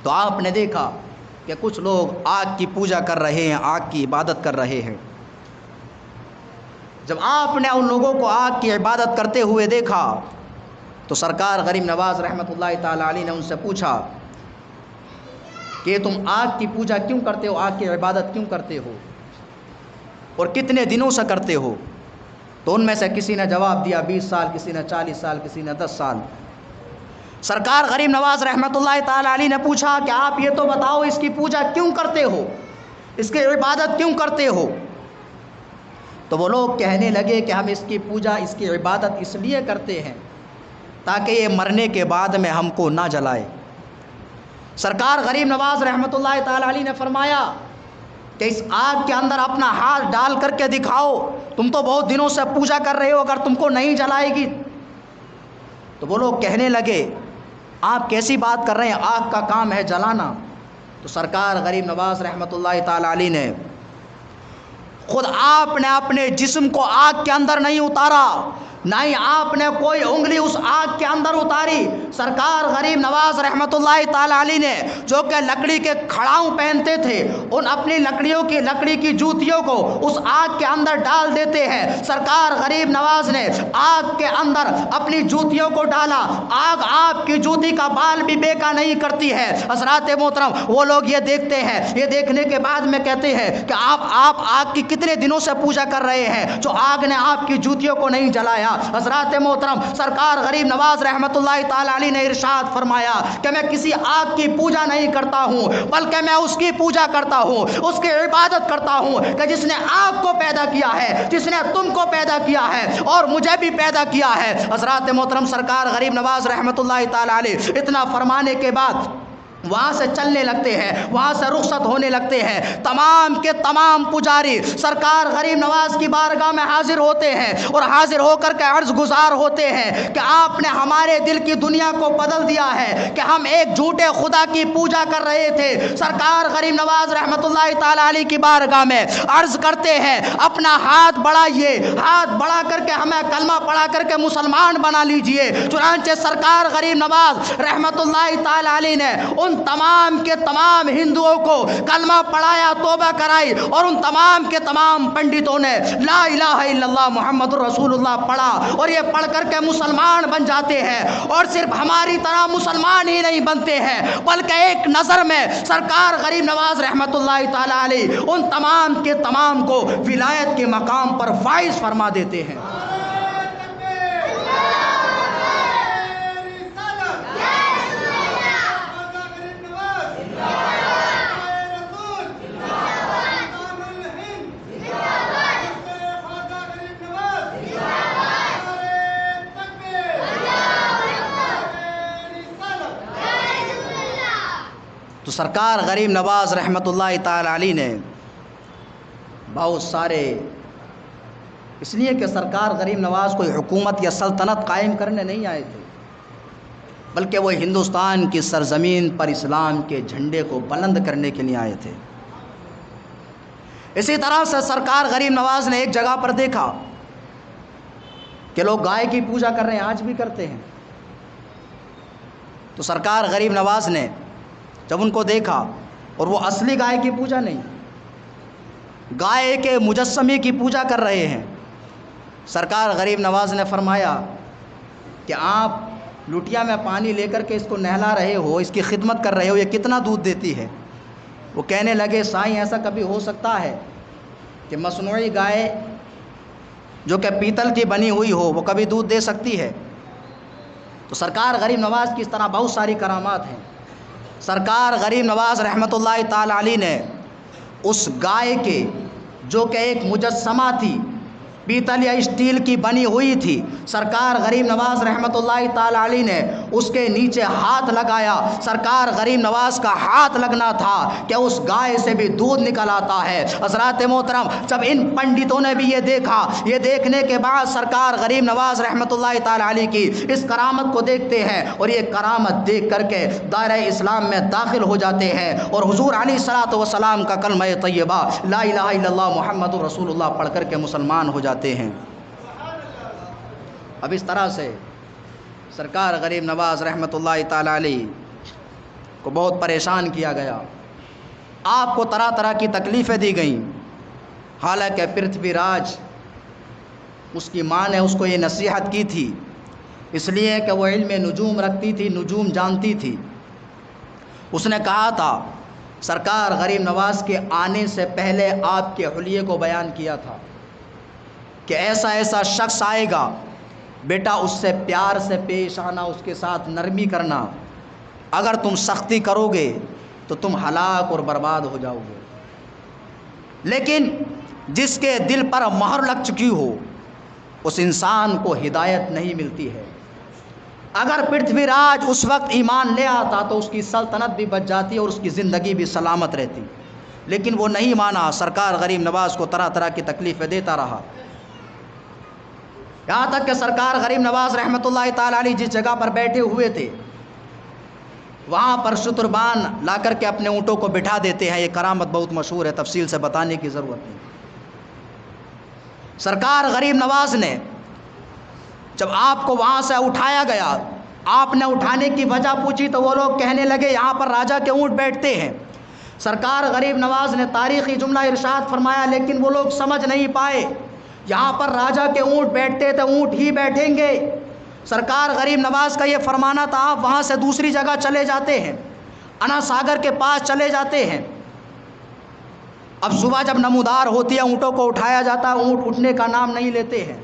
تو آپ نے دیکھا کہ کچھ لوگ آگ کی پوجا کر رہے ہیں، آگ کی عبادت کر رہے ہیں۔ جب آپ نے ان لوگوں کو آگ کی عبادت کرتے ہوئے دیکھا تو سرکار غریب نواز رحمۃ اللہ تعالی علیہ نے ان سے پوچھا کہ تم آگ کی پوجا کیوں کرتے ہو، آگ کی عبادت کیوں کرتے ہو، اور کتنے دنوں سے کرتے ہو؟ تو ان میں سے کسی نے جواب دیا 20 سال، کسی نے 40 سال، کسی نے 10 سال۔ سرکار غریب نواز رحمۃ اللہ تعالی علیہ نے پوچھا کہ آپ یہ تو بتاؤ اس کی پوجا کیوں کرتے ہو، اس کی عبادت کیوں کرتے ہو؟ تو وہ لوگ کہنے لگے کہ ہم اس کی پوجا، اس کی عبادت اس لیے کرتے ہیں تاکہ یہ مرنے کے بعد میں ہم کو نہ جلائے۔ سرکار غریب نواز رحمۃ اللہ تعالی علیہ نے فرمایا کہ اس آگ کے اندر اپنا ہاتھ ڈال کر کے دکھاؤ، تم تو بہت دنوں سے پوجا کر رہے ہو، اگر تم کو نہیں جلائے گی۔ تو وہ لوگ کہنے لگے آپ کیسی بات کر رہے ہیں، آگ کا کام ہے جلانا۔ تو سرکار غریب نواز رحمۃ اللہ تعالی علیہ نے خود آپ نے اپنے جسم کو آگ کے اندر نہیں اتارا، نہ ہی آپ نے کوئی انگلی اس آگ کے اندر اتاری۔ سرکار غریب نواز رحمۃ اللہ تعالی علیہ نے جو کہ لکڑی کے کھڑاؤں پہنتے تھے، ان اپنی لکڑی کی جوتیوں کو اس آگ کے اندر ڈال دیتے ہیں۔ سرکار غریب نواز نے آگ کے اندر اپنی جوتیوں کو ڈالا، آگ آپ کی جوتی کا بال بھی بیکا نہیں کرتی ہے۔ حضرات محترم، وہ لوگ یہ دیکھتے ہیں، یہ دیکھنے کے بعد میں کہتے ہیں کہ آپ آگ کی کتنے دنوں سے پوجا کر رہے ہیں جو آگ نے آپ کی جوتیوں کو نہیں جلایا۔ حضرات محترم، سرکار غریب نواز رحمۃ اللہ تعالی علیہ نے ارشاد فرمایا کہ میں کسی آگ کی پوجا نہیں کرتا ہوں، بلکہ میں اس کی پوجا کرتا ہوں، اس کی عبادت کرتا ہوں کہ جس نے آگ کو پیدا کیا ہے، جس نے تم کو پیدا کیا ہے اور مجھے بھی پیدا کیا ہے۔ حضرات محترم، سرکار غریب نواز رحمۃ اللہ تعالی علیہ اتنا فرمانے کے بعد وہاں سے چلنے لگتے ہیں، وہاں سے رخصت ہونے لگتے ہیں۔ تمام کے تمام پجاری سرکار غریب نواز کی بارگاہ میں حاضر ہوتے ہیں اور حاضر ہو کر کے عرض گزار ہوتے ہیں کہ آپ نے ہمارے دل کی دنیا کو بدل دیا ہے کہ ہم ایک جھوٹے خدا کی پوجا کر رہے تھے۔ سرکار غریب نواز رحمۃ اللہ تعالیٰ علیہ کی بارگاہ میں عرض کرتے ہیں اپنا ہاتھ بڑھائیے، ہاتھ بڑھا کر کے ہمیں کلمہ پڑھا کر کے مسلمان بنا لیجئے۔ چنانچہ سرکار غریب نواز رحمۃ اللہ تعالیٰ علیہ نے ان تمام کے تمام ہندوؤں کو کلمہ پڑھایا، توبہ کرائی، اور ان تمام کے تمام پنڈتوں نے لا الہ الا اللہ محمد الرسول اللہ پڑھا، اور یہ پڑھ کر کے مسلمان بن جاتے ہیں۔ اور صرف ہماری طرح مسلمان ہی نہیں بنتے ہیں بلکہ ایک نظر میں سرکار غریب نواز رحمۃ اللہ تعالیٰ علیہ ان تمام کے تمام کو ولایت کے مقام پر فائز فرما دیتے ہیں۔ تو سرکار غریب نواز رحمۃ اللہ تعالی علیہ نے بہت سارے، اس لیے کہ سرکار غریب نواز کوئی حکومت یا سلطنت قائم کرنے نہیں آئے تھے، بلکہ وہ ہندوستان کی سرزمین پر اسلام کے جھنڈے کو بلند کرنے کے لیے آئے تھے۔ اسی طرح سے سرکار غریب نواز نے ایک جگہ پر دیکھا کہ لوگ گائے کی پوجا کر رہے ہیں، آج بھی کرتے ہیں۔ تو سرکار غریب نواز نے جب ان کو دیکھا، اور وہ اصلی گائے کی پوجا نہیں، گائے کے مجسمے کی پوجا کر رہے ہیں، سرکار غریب نواز نے فرمایا کہ آپ لٹیا میں پانی لے کر کے اس کو نہلا رہے ہو، اس کی خدمت کر رہے ہو، یہ کتنا دودھ دیتی ہے؟ وہ کہنے لگے سائیں ایسا کبھی ہو سکتا ہے کہ مصنوعی گائے جو کہ پیتل کی بنی ہوئی ہو وہ کبھی دودھ دے سکتی ہے؟ تو سرکار غریب نواز کی اس طرح بہت ساری کرامات ہیں۔ سرکار غریب نواز رحمۃ اللہ تعالی علیہ نے اس گائے کے جو کہ ایک مجسمہ تھی، پیتل یا اسٹیل کی بنی ہوئی تھی، سرکار غریب نواز رحمۃ اللہ تعالی علیہ نے اس کے نیچے ہاتھ لگایا۔ سرکار غریب نواز کا ہاتھ لگنا تھا کہ اس گائے سے بھی دودھ نکل آتا ہے۔ حضرات محترم، جب ان پنڈتوں نے بھی یہ دیکھا، یہ دیکھنے کے بعد سرکار غریب نواز رحمۃ اللہ تعالی علیہ کی اس کرامت کو دیکھتے ہیں، اور یہ کرامت دیکھ کر کے دائرہ اسلام میں داخل ہو جاتے ہیں، اور حضور علیہ الصلوۃ والسلام کا کلمہ طیبہ لا الہ الا اللہ محمد الرسول اللہ پڑھ کر کے مسلمان ہو جاتے ہیں۔ اب اس طرح سے سرکار غریب نواز رحمۃ اللہ تعالی علیہ کو بہت پریشان کیا گیا، آپ کو طرح طرح کی تکلیفیں دی گئیں۔ حالانکہ پرتھوی راج، اس کی ماں نے اس کو یہ نصیحت کی تھی، اس لیے کہ وہ علم نجوم رکھتی تھی، نجوم جانتی تھی۔ اس نے کہا تھا، سرکار غریب نواز کے آنے سے پہلے آپ کے حلیے کو بیان کیا تھا کہ ایسا ایسا شخص آئے گا، بیٹا اس سے پیار سے پیش آنا، اس کے ساتھ نرمی کرنا، اگر تم سختی کرو گے تو تم ہلاک اور برباد ہو جاؤ گے۔ لیکن جس کے دل پر مہر لگ چکی ہو اس انسان کو ہدایت نہیں ملتی ہے۔ اگر پرتھوی راج اس وقت ایمان لے آتا تو اس کی سلطنت بھی بچ جاتی اور اس کی زندگی بھی سلامت رہتی، لیکن وہ نہیں مانا، سرکار غریب نواز کو طرح طرح کی تکلیفیں دیتا رہا، یہاں تک کہ سرکار غریب نواز رحمۃ اللہ تعالی علیہ جس جگہ پر بیٹھے ہوئے تھے وہاں پر شتربان لا کر کے اپنے اونٹوں کو بٹھا دیتے ہیں۔ یہ کرامت بہت مشہور ہے، تفصیل سے بتانے کی ضرورت نہیں۔ سرکار غریب نواز نے جب آپ کو وہاں سے اٹھایا گیا، آپ نے اٹھانے کی وجہ پوچھی تو وہ لوگ کہنے لگے یہاں پر راجا کے اونٹ بیٹھتے ہیں۔ سرکار غریب نواز نے تاریخی جملہ ارشاد فرمایا، لیکن وہ لوگ سمجھ نہیں پائے، یہاں پر راجا کے اونٹ بیٹھتے تو اونٹ ہی بیٹھیں گے۔ سرکار غریب نواز کا یہ فرمانا تھا، آپ وہاں سے دوسری جگہ چلے جاتے ہیں، انا ساگر کے پاس چلے جاتے ہیں۔ اب صبح جب نمودار ہوتی ہے، اونٹوں کو اٹھایا جاتا ہے، اونٹ اٹھنے کا نام نہیں لیتے ہیں،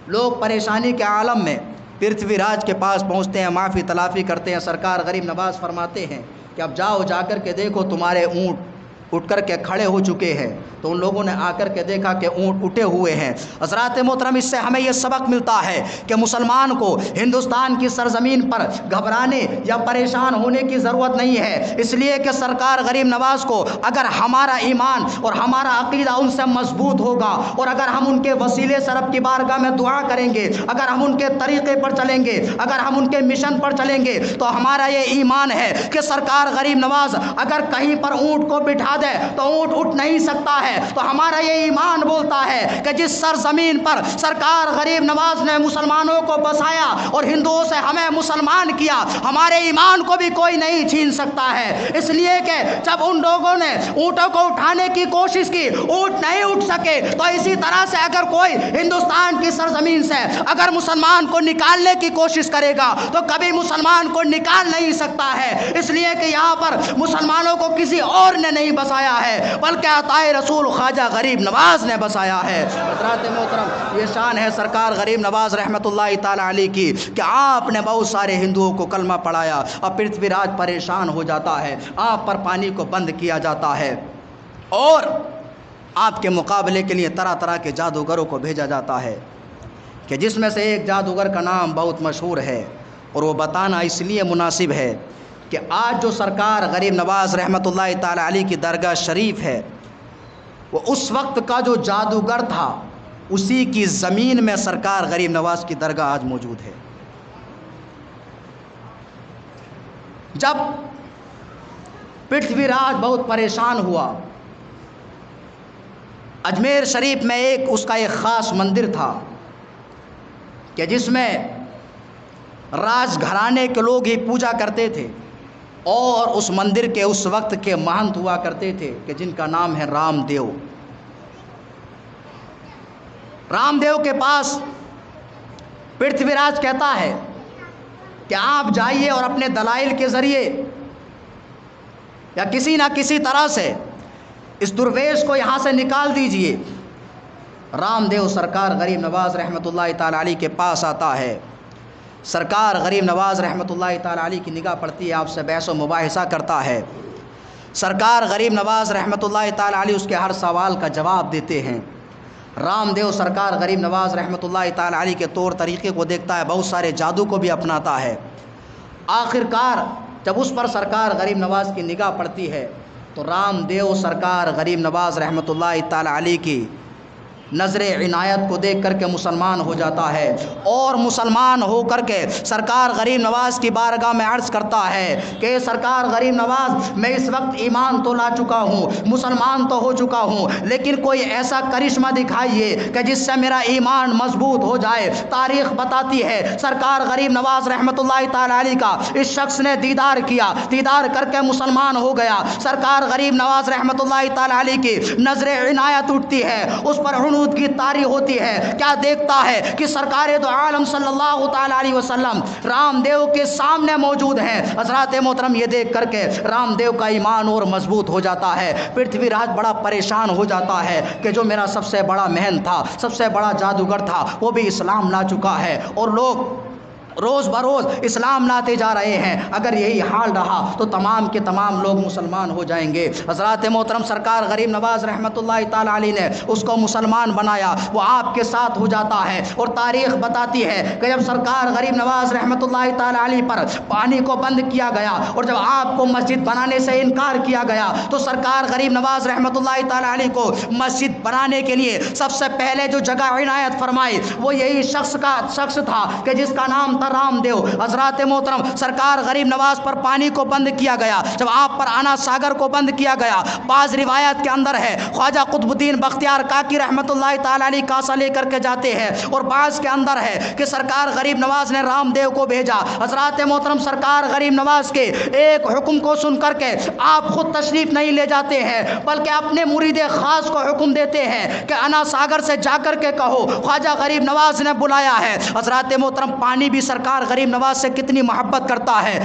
لوگ پریشانی کے عالم میں پرتھوی راج کے پاس پہنچتے ہیں، معافی تلافی کرتے ہیں۔ سرکار غریب نواز فرماتے ہیں کہ اب جاؤ، جا کر کے دیکھو تمہارے اونٹ اٹھ کر کے کھڑے ہو چکے ہیں، تو ان لوگوں نے آ کر کے دیکھا کہ اونٹ اٹھے ہوئے ہیں۔ حضرات محترم، اس سے ہمیں یہ سبق ملتا ہے کہ مسلمان کو ہندوستان کی سرزمین پر گھبرانے یا پریشان ہونے کی ضرورت نہیں ہے، اس لیے کہ سرکار غریب نواز کو اگر ہمارا ایمان اور ہمارا عقیدہ ان سے مضبوط ہوگا، اور اگر ہم ان کے وسیلے سے رب کی بارگاہ میں دعا کریں گے، اگر ہم ان کے طریقے پر چلیں گے، اگر ہم ان کے مشن پر چلیں گے، تو ہمارا یہ ایمان ہے کہ سرکار غریب نواز اگر کہیں پر اونٹ کو بٹھا دے تو اونٹ اٹھ نہیں سکتا ہے۔ تو ہمارا یہ ایمان بولتا ہے کہ جس سرزمین پر سرکار غریب نواز نے مسلمانوں کو بسایا اور ہندوؤں سے ہمیں مسلمان کیا، ہمارے ایمان کو بھی کوئی نہیں چھین سکتا ہے۔ اس لیے کہ جب ان لوگوں نے اونٹوں کو اٹھانے کی کوشش کی، اونٹ نہیں اٹھ سکے، تو اسی طرح سے اگر کوئی ہندوستان کی سرزمین سے اگر مسلمان کو نکالنے کی کوشش کرے گا تو کبھی مسلمان کو نکال نہیں سکتا ہے۔ اس لیے کہ یہاں پر مسلمانوں کو کسی اور نے نہیں بسایا ہے، بلکہ عطائے رسول خواجہ غریب نواز نے بسایا ہے۔ حضرات محترم، یہ شان ہے سرکار غریب نواز رحمۃ اللہ تعالی علیہ کی کہ آپ نے بہت سارے ہندوؤں کو کلمہ پڑھایا، اور پرتھوی راج پریشان ہو جاتا ہے، آپ پر پانی کو بند کیا جاتا ہے، اور آپ کے مقابلے کے لیے طرح طرح کے جادوگروں کو بھیجا جاتا ہے، کہ جس میں سے ایک جادوگر کا نام بہت مشہور ہے، اور وہ بتانا اس لیے مناسب ہے کہ آج جو سرکار غریب نواز رحمۃ اللہ تعالی علیہ کی درگاہ شریف ہے، وہ اس وقت کا جو جادوگر تھا اسی کی زمین میں سرکار غریب نواز کی درگاہ آج موجود ہے۔ جب پرتھوی راج بہت پریشان ہوا، اجمیر شریف میں اس کا ایک خاص مندر تھا کہ جس میں راج گھرانے کے لوگ ہی پوجا کرتے تھے، اور اس مندر کے اس وقت کے مہنت ہوا کرتے تھے کہ جن کا نام ہے رام دیو۔ رام دیو کے پاس پرتھوی راج کہتا ہے کہ آپ جائیے اور اپنے دلائل کے ذریعے یا کسی نہ کسی طرح سے اس درویش کو یہاں سے نکال دیجئے۔ رام دیو سرکار غریب نواز رحمۃ اللہ تعالی علیہ کے پاس آتا ہے، سرکار غریب نواز رحمۃ اللہ تعالی علیہ کی نگاہ پڑتی ہے، آپ سے بحث و مباحثہ کرتا ہے۔ سرکار غریب نواز رحمۃ اللہ تعالی علیہ اس کے ہر سوال کا جواب دیتے ہیں۔ رام دیو سرکار غریب نواز رحمۃ اللہ تعالی علیہ کے طور طریقے کو دیکھتا ہے، بہت سارے جادو کو بھی اپناتا ہے۔ آخر کار جب اس پر سرکار غریب نواز کی نگاہ پڑتی ہے تو رام دیو سرکار غریب نواز رحمۃ اللہ تعالی علیہ کی نظر عنایت کو دیکھ کر کے مسلمان ہو جاتا ہے، اور مسلمان ہو کر کے سرکار غریب نواز کی بارگاہ میں عرض کرتا ہے کہ سرکار غریب نواز، میں اس وقت ایمان تو لا چکا ہوں، مسلمان تو ہو چکا ہوں، لیکن کوئی ایسا کرشمہ دکھائیے کہ جس سے میرا ایمان مضبوط ہو جائے۔ تاریخ بتاتی ہے سرکار غریب نواز رحمۃ اللہ تعالی علیہ کا اس شخص نے دیدار کیا، دیدار کر کے مسلمان ہو گیا۔ سرکار غریب نواز رحمۃ اللہ تعالی علیہ کی نظر عنایت اٹھتی ہے، اس پر کی طاری ہوتی ہے، کیا دیکھتا ہے کہ سرکار دو عالم صلی اللہ تعالی علیہ وسلم رام دیو کے سامنے موجود ہیں۔ حضرات محترم، یہ دیکھ کر کے رام دیو کا ایمان اور مضبوط ہو جاتا ہے۔ پرتھوی راج بڑا پریشان ہو جاتا ہے کہ جو میرا سب سے بڑا مہن تھا، سب سے بڑا جادوگر تھا، وہ بھی اسلام لا چکا ہے، اور لوگ روز بروز اسلام لاتے جا رہے ہیں، اگر یہی حال رہا تو تمام کے تمام لوگ مسلمان ہو جائیں گے۔ حضرات محترم، سرکار غریب نواز رحمۃ اللہ تعالی علیہ نے اس کو مسلمان بنایا، وہ آپ کے ساتھ ہو جاتا ہے، اور تاریخ بتاتی ہے کہ جب سرکار غریب نواز رحمۃ اللہ تعالی علیہ پر پانی کو بند کیا گیا، اور جب آپ کو مسجد بنانے سے انکار کیا گیا، تو سرکار غریب نواز رحمۃ اللہ تعالی علیہ کو مسجد بنانے کے لیے سب سے پہلے جو جگہ عنایت فرمائی وہ یہی شخص تھا کہ جس کا نام رام دیو۔ حضرات محترم، سرکار غریب نواز پر پانی کو بند کیا گیا، جب آپ پر آنا ساگر کو بند کیا گیا، بعض روایات کے اندر ہے خواجہ قطب الدین بختیار کاکی رحمۃ اللہ تعالی علیہ کاسا لے کر کے جاتے ہیں، اور بعض کے اندر ہے کہ سرکار غریب نواز نے رام دیو کو بھیجا۔ حضرات محترم، سرکار غریب نواز کے ایک حکم کو سن کر کے آپ خود تشریف نہیں لے جاتے ہیں، بلکہ اپنے مرید خاص کو حکم دیتے ہیں کہ انا ساگر سے جا کر کے کہو خواجہ غریب نواز نے بلایا ہے۔ حضرات محترم، پانی بھی سرکار غریب نواز سے کتنی محبت کرتا ہے.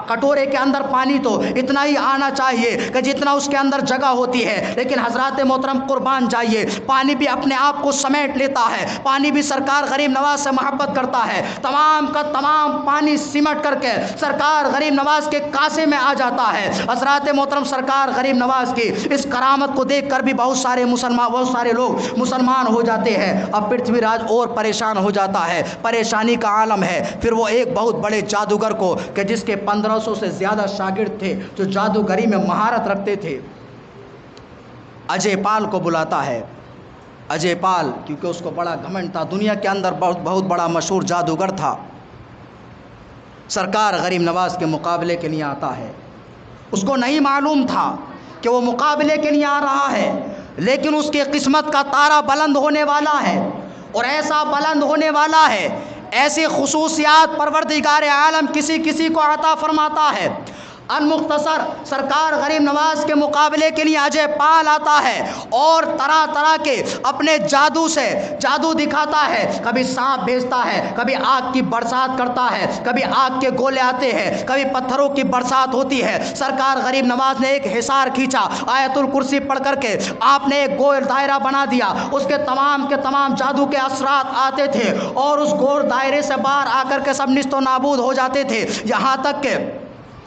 کٹورے کے اندر پانی تو اتنا ہی آنا چاہیے کہ جتنا اس کے اندر جگہ ہوتی ہے، لیکن حضرات محترم قربان جائیے، پانی بھی اپنے آپ کو سمیٹ لیتا ہے. پانی بھی سرکار غریب نواز سے محبت کرتا ہے. تمام کا تمام پانی سمٹ کر کے سرکار غریب نواز کے کاسے میں آ جاتا ہے. حضرات محترم سرکار غریب نواز کی اس کرامت کو دیکھ کر بھی بہت سارے لوگ مسلمان ہو جاتے ہیں. اب پرتھوی راج اور پریشان ہو جاتا ہے، پریشانی کا عالم ہے. پھر وہ ایک بہت بڑے جادوگر کو کہ جس کے 1500 سے زیادہ شاگرد تھے، جو جادوگری میں مہارت رکھتے تھے، اجے پال کو بلاتا ہے. اجے پال کیونکہ اس کو بڑا گھمنڈ تھا، دنیا کے اندر بہت بڑا مشہور جادوگر تھا. سرکار غریب نواز کے مقابلے کے لیے آتا ہے. اس کو نہیں معلوم تھا کہ وہ مقابلے کے لیے آ رہا ہے، لیکن اس کی قسمت کا تارا بلند ہونے والا ہے، اور ایسا بلند ہونے والا ہے، ایسی خصوصیات پروردگار عالم کسی کو عطا فرماتا ہے. المختصر سرکار غریب نواز کے مقابلے کے لیے اجے پال آتا ہے اور طرح طرح کے اپنے جادو سے جادو دکھاتا ہے. کبھی سانپ بھیجتا ہے، کبھی آگ کی برسات کرتا ہے، کبھی آگ کے گولے آتے ہیں، کبھی پتھروں کی برسات ہوتی ہے. سرکار غریب نواز نے ایک حصار کھینچا، آیت الکرسی پڑھ کر کے آپ نے ایک گول دائرہ بنا دیا. اس کے تمام جادو کے اثرات آتے تھے اور اس گول دائرے سے باہر آ کر کے سب نیست و نابود ہو جاتے تھے. یہاں تک کہ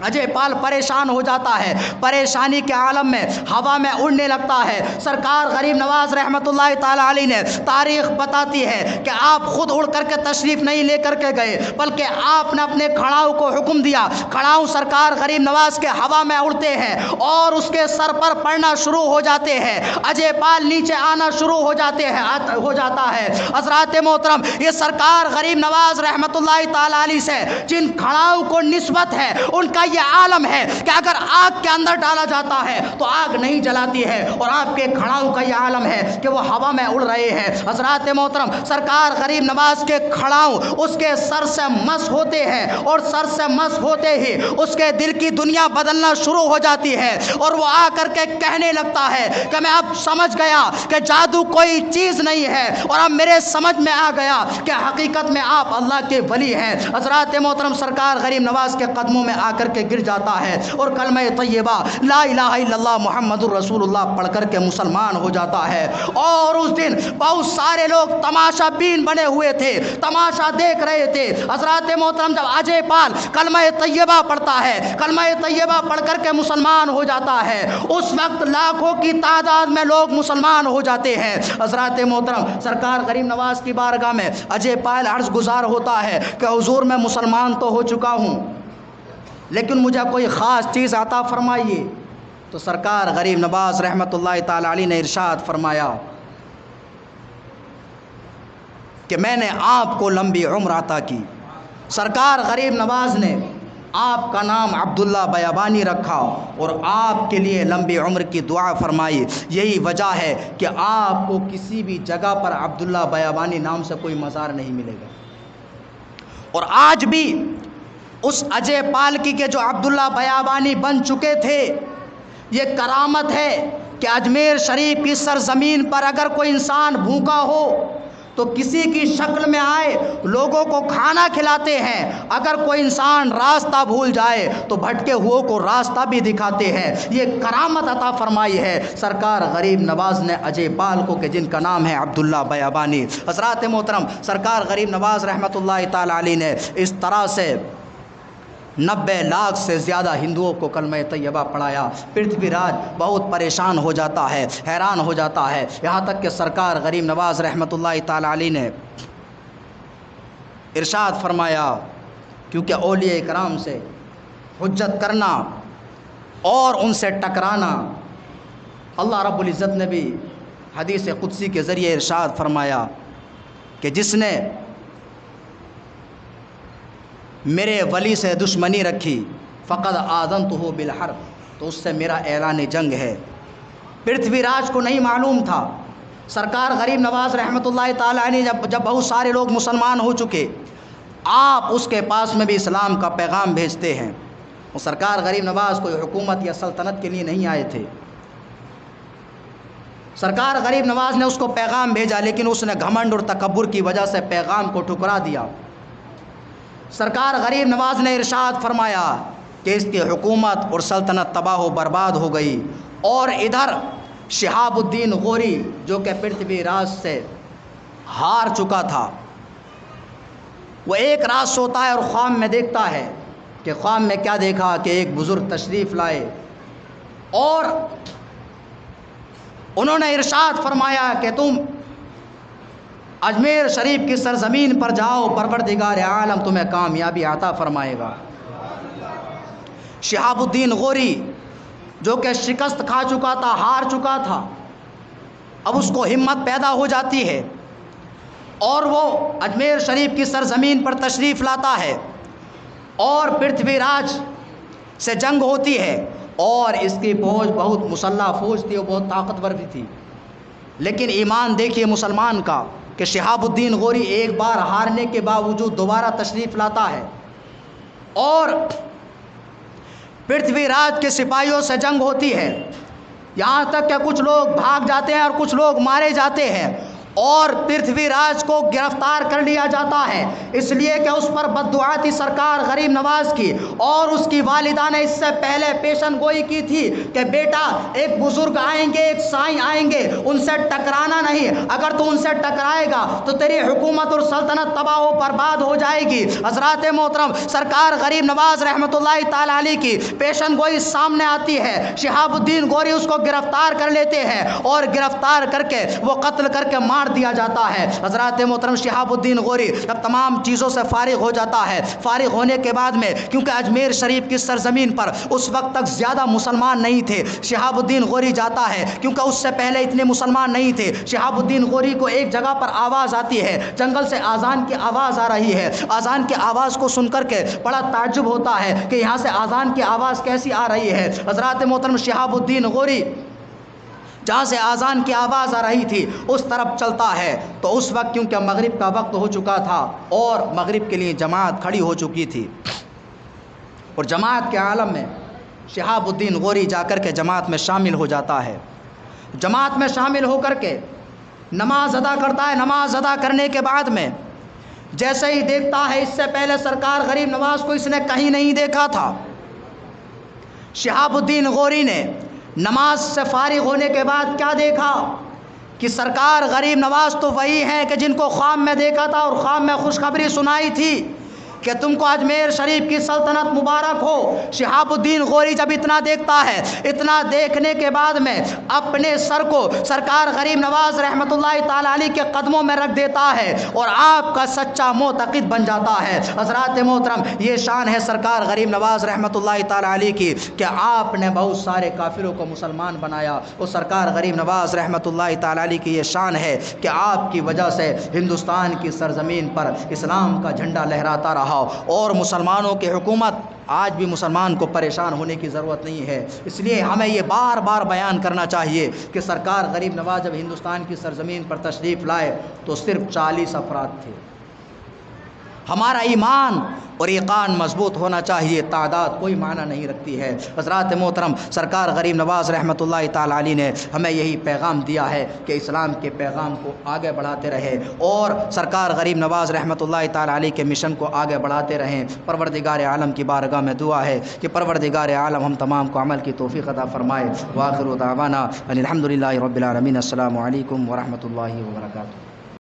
اجے پال پریشان ہو جاتا ہے، پریشانی کے عالم میں ہوا میں اڑنے لگتا ہے. سرکار غریب نواز رحمۃ اللہ تعالی علیہ نے تاریخ بتاتی ہے کہ آپ خود اڑ کر کے تشریف نہیں لے کر کے گئے، بلکہ آپ نے اپنے کھڑاؤں کو حکم دیا. کھڑاؤں سرکار غریب نواز کے ہوا میں اڑتے ہیں اور اس کے سر پر پڑنا شروع ہو جاتے ہیں. اجے پال نیچے آنا شروع ہو جاتا ہے. حضرات محترم، یہ سرکار غریب نواز رحمۃ اللہ تعالی علیہ سے جن کھڑاؤں کو نسبت ہے، ان کا یہ عالم ہے کہ اگر آگ کے اندر ڈالا جاتا ہے تو آگ نہیں جلاتی ہے، اور آپ کے کھڑاؤں کا یہ عالم ہے کہ وہ ہوا میں اڑ رہے ہیں. حضرات محترم، سرکار غریب نواز کے کھڑاؤں اس کے سر سے مس ہوتے ہیں، اور سر سے مس ہوتے ہی اس کے دل کی دنیا بدلنا شروع ہو جاتی ہے، اور وہ آ کر کے کہنے لگتا ہے کہ میں اب سمجھ گیا کہ جادو کوئی چیز نہیں ہے، اور اب میرے سمجھ میں آ گیا کہ حقیقت میں آپ اللہ کے ولی ہیں. حضرات محترم، سرکار غریب نواز کے قدموں میں آ کر کے گر جاتا ہے اور کلمہ طیبہ لا الہ الا اللہ محمد الرسول اللہ پڑھ کر کے مسلمان ہو جاتا ہے. اور اس دن بہت سارے لوگ تماشا بین بنے ہوئے تھے، تماشا دیکھ رہے تھے. حضرات محترم، جب اجے پال کلمہ طیبہ پڑھتا ہے، کلمہ طیبہ پڑھ کر کے مسلمان ہو جاتا ہے، اس وقت لاکھوں کی تعداد میں لوگ مسلمان ہو جاتے ہیں. حضرات محترم، سرکار غریب نواز کی بارگاہ میں اجے پال عرض گزار ہوتا ہے کہ حضور میں مسلمان تو ہو چکا ہوں، لیکن مجھے کوئی خاص چیز عطا فرمائیے. تو سرکار غریب نواز رحمۃ اللہ تعالی علیہ نے ارشاد فرمایا کہ میں نے آپ کو لمبی عمر عطا کی. سرکار غریب نواز نے آپ کا نام عبداللہ بیابانی رکھا اور آپ کے لیے لمبی عمر کی دعا فرمائی. یہی وجہ ہے کہ آپ کو کسی بھی جگہ پر عبداللہ بیابانی نام سے کوئی مزار نہیں ملے گا. اور آج بھی اس اجے پال کی کے جو عبداللہ بیابانی بن چکے تھے، یہ کرامت ہے کہ اجمیر شریف کی سرزمین پر اگر کوئی انسان بھوکا ہو تو کسی کی شکل میں آئے لوگوں کو کھانا کھلاتے ہیں. اگر کوئی انسان راستہ بھول جائے تو بھٹکے ہوئے کو راستہ بھی دکھاتے ہیں. یہ کرامت عطا فرمائی ہے سرکار غریب نواز نے اجے پال کو کہ جن کا نام ہے عبداللہ بیابانی. حضرات محترم، سرکار غریب نواز رحمۃ اللہ تعالی علیہ نے اس طرح سے 90 لاکھ سے زیادہ ہندوؤں کو کلمہ طیبہ پڑھایا. پرتھوی راج بہت پریشان ہو جاتا ہے، حیران ہو جاتا ہے، یہاں تک کہ سرکار غریب نواز رحمۃ اللہ تعالی علیہ نے ارشاد فرمایا، کیونکہ اولیاء کرام سے حجت کرنا اور ان سے ٹکرانا، اللہ رب العزت نے بھی حدیث قدسی کے ذریعے ارشاد فرمایا کہ جس نے میرے ولی سے دشمنی رکھی فقد آذنتہ بالحرب، تو اس سے میرا اعلان جنگ ہے. پرتھوی راج کو نہیں معلوم تھا. سرکار غریب نواز رحمۃ اللہ تعالی علیہ جب بہت سارے لوگ مسلمان ہو چکے، آپ اس کے پاس میں بھی اسلام کا پیغام بھیجتے ہیں. وہ سرکار غریب نواز کوئی حکومت یا سلطنت کے لیے نہیں آئے تھے. سرکار غریب نواز نے اس کو پیغام بھیجا، لیکن اس نے گھمنڈ اور تکبر کی وجہ سے پیغام کو ٹھکرا دیا. سرکار غریب نواز نے ارشاد فرمایا کہ اس کی حکومت اور سلطنت تباہ و برباد ہو گئی، اور ادھر شہاب الدین غوری جو کہ پرتھوی راج سے ہار چکا تھا، وہ ایک رات سوتا ہے اور خواب میں دیکھتا ہے کہ خواب میں کیا دیکھا کہ ایک بزرگ تشریف لائے اور انہوں نے ارشاد فرمایا کہ تم اجمیر شریف کی سرزمین پر جاؤ، پروردگار عالم تمہیں کامیابی عطا فرمائے گا۔ شہاب الدین غوری جو کہ شکست کھا چکا تھا، ہار چکا تھا، اب اس کو ہمت پیدا ہو جاتی ہے اور وہ اجمیر شریف کی سرزمین پر تشریف لاتا ہے اور پرتھوی راج سے جنگ ہوتی ہے، اور اس کی فوج بہت مسلح فوج تھی، وہ بہت طاقتور بھی تھی، لیکن ایمان دیکھیے مسلمان کا کہ شہاب الدین غوری ایک بار ہارنے کے باوجود دوبارہ تشریف لاتا ہے اور پرتھوی راج کے سپاہیوں سے جنگ ہوتی ہے، یہاں تک کہ کچھ لوگ بھاگ جاتے ہیں اور کچھ لوگ مارے جاتے ہیں، اور پرتھوی راج کو گرفتار کر لیا جاتا ہے، اس لیے کہ اس پر بددعا تھی سرکار غریب نواز کی، اور اس کی والدہ نے اس سے پہلے پیشن گوئی کی تھی کہ بیٹا ایک بزرگ آئیں گے، ایک سائیں آئیں گے، ان سے ٹکرانا نہیں، اگر تو ان سے ٹکرائے گا تو تیری حکومت اور سلطنت تباہ و برباد ہو جائے گی۔ حضرات محترم، سرکار غریب نواز رحمۃ اللہ تعالی علیہ کی پیشن گوئی سامنے آتی ہے، شہاب الدین غوری اس کو گرفتار کر لیتے ہیں اور گرفتار کر کے وہ قتل کر کے مار دیا جاتا ہے۔ حضرات محترم، شہاب الدین غوری جب تمام چیزوں سے فارغ ہو جاتا ہے، فارغ ہونے کے بعد میں کیونکہ اجمیر شریف کی سرزمین پر اس وقت تک زیادہ مسلمان نہیں تھے، شہاب الدین غوری جاتا ہے کیونکہ اس سے پہلے اتنے مسلمان نہیں تھے۔ شہاب الدین غوری کو ایک جگہ پر آواز آتی ہے، جنگل سے اذان کی آواز آ رہی ہے، اذان کی آواز کو سن کر کے بڑا تعجب ہوتا ہے کہ یہاں سے اذان کی آواز کیسی آ رہی ہے۔ حضرات محترم، شہاب الدین غوری جہاں سے اذان کی آواز آ رہی تھی اس طرف چلتا ہے، تو اس وقت کیونکہ مغرب کا وقت ہو چکا تھا اور مغرب کے لیے جماعت کھڑی ہو چکی تھی، اور جماعت کے عالم میں شہاب الدین غوری جا کر کے جماعت میں شامل ہو جاتا ہے۔ جماعت میں شامل ہو کر کے نماز ادا کرتا ہے۔ نماز ادا کرنے کے بعد میں جیسے ہی دیکھتا ہے، اس سے پہلے سرکار غریب نواز کو اس نے کہیں نہیں دیکھا تھا، شہاب الدین غوری نے نماز سے فارغ ہونے کے بعد کیا دیکھا کہ سرکار غریب نواز تو وہی ہیں کہ جن کو خواب میں دیکھا تھا اور خواب میں خوشخبری سنائی تھی کہ تم کو اجمیر شریف کی سلطنت مبارک ہو۔ شہاب الدین غوری جب اتنا دیکھتا ہے، اتنا دیکھنے کے بعد میں اپنے سر کو سرکار غریب نواز رحمۃ اللہ تعالی علیہ کے قدموں میں رکھ دیتا ہے اور آپ کا سچا معتقد بن جاتا ہے۔ حضرات محترم، یہ شان ہے سرکار غریب نواز رحمۃ اللہ تعالی علیہ کی کہ آپ نے بہت سارے کافروں کو مسلمان بنایا، اور سرکار غریب نواز رحمۃ اللہ تعالی علیہ کی یہ شان ہے کہ آپ کی وجہ سے ہندوستان کی سرزمین پر اسلام کا جھنڈا لہراتا رہا، اور مسلمانوں کی حکومت آج بھی مسلمان کو پریشان ہونے کی ضرورت نہیں ہے۔ اس لیے ہمیں یہ بار بار بیان کرنا چاہیے کہ سرکار غریب نواز جب ہندوستان کی سرزمین پر تشریف لائے تو صرف 40 افراد تھے۔ ہمارا ایمان اور یقین مضبوط ہونا چاہیے، تعداد کوئی معنی نہیں رکھتی ہے۔ حضرات محترم، سرکار غریب نواز رحمۃ اللہ تعالی علیہ نے ہمیں یہی پیغام دیا ہے کہ اسلام کے پیغام کو آگے بڑھاتے رہے، اور سرکار غریب نواز رحمۃ اللہ تعالی علیہ کے مشن کو آگے بڑھاتے رہیں۔ پروردگار عالم کی بارگاہ میں دعا ہے کہ پروردگار عالم ہم تمام کو عمل کی توفیق عطا فرمائے۔ وآخر دعوانا ان الحمد للہ رب العالمین۔ السلام علیکم ورحمۃ اللہ وبرکاتہ۔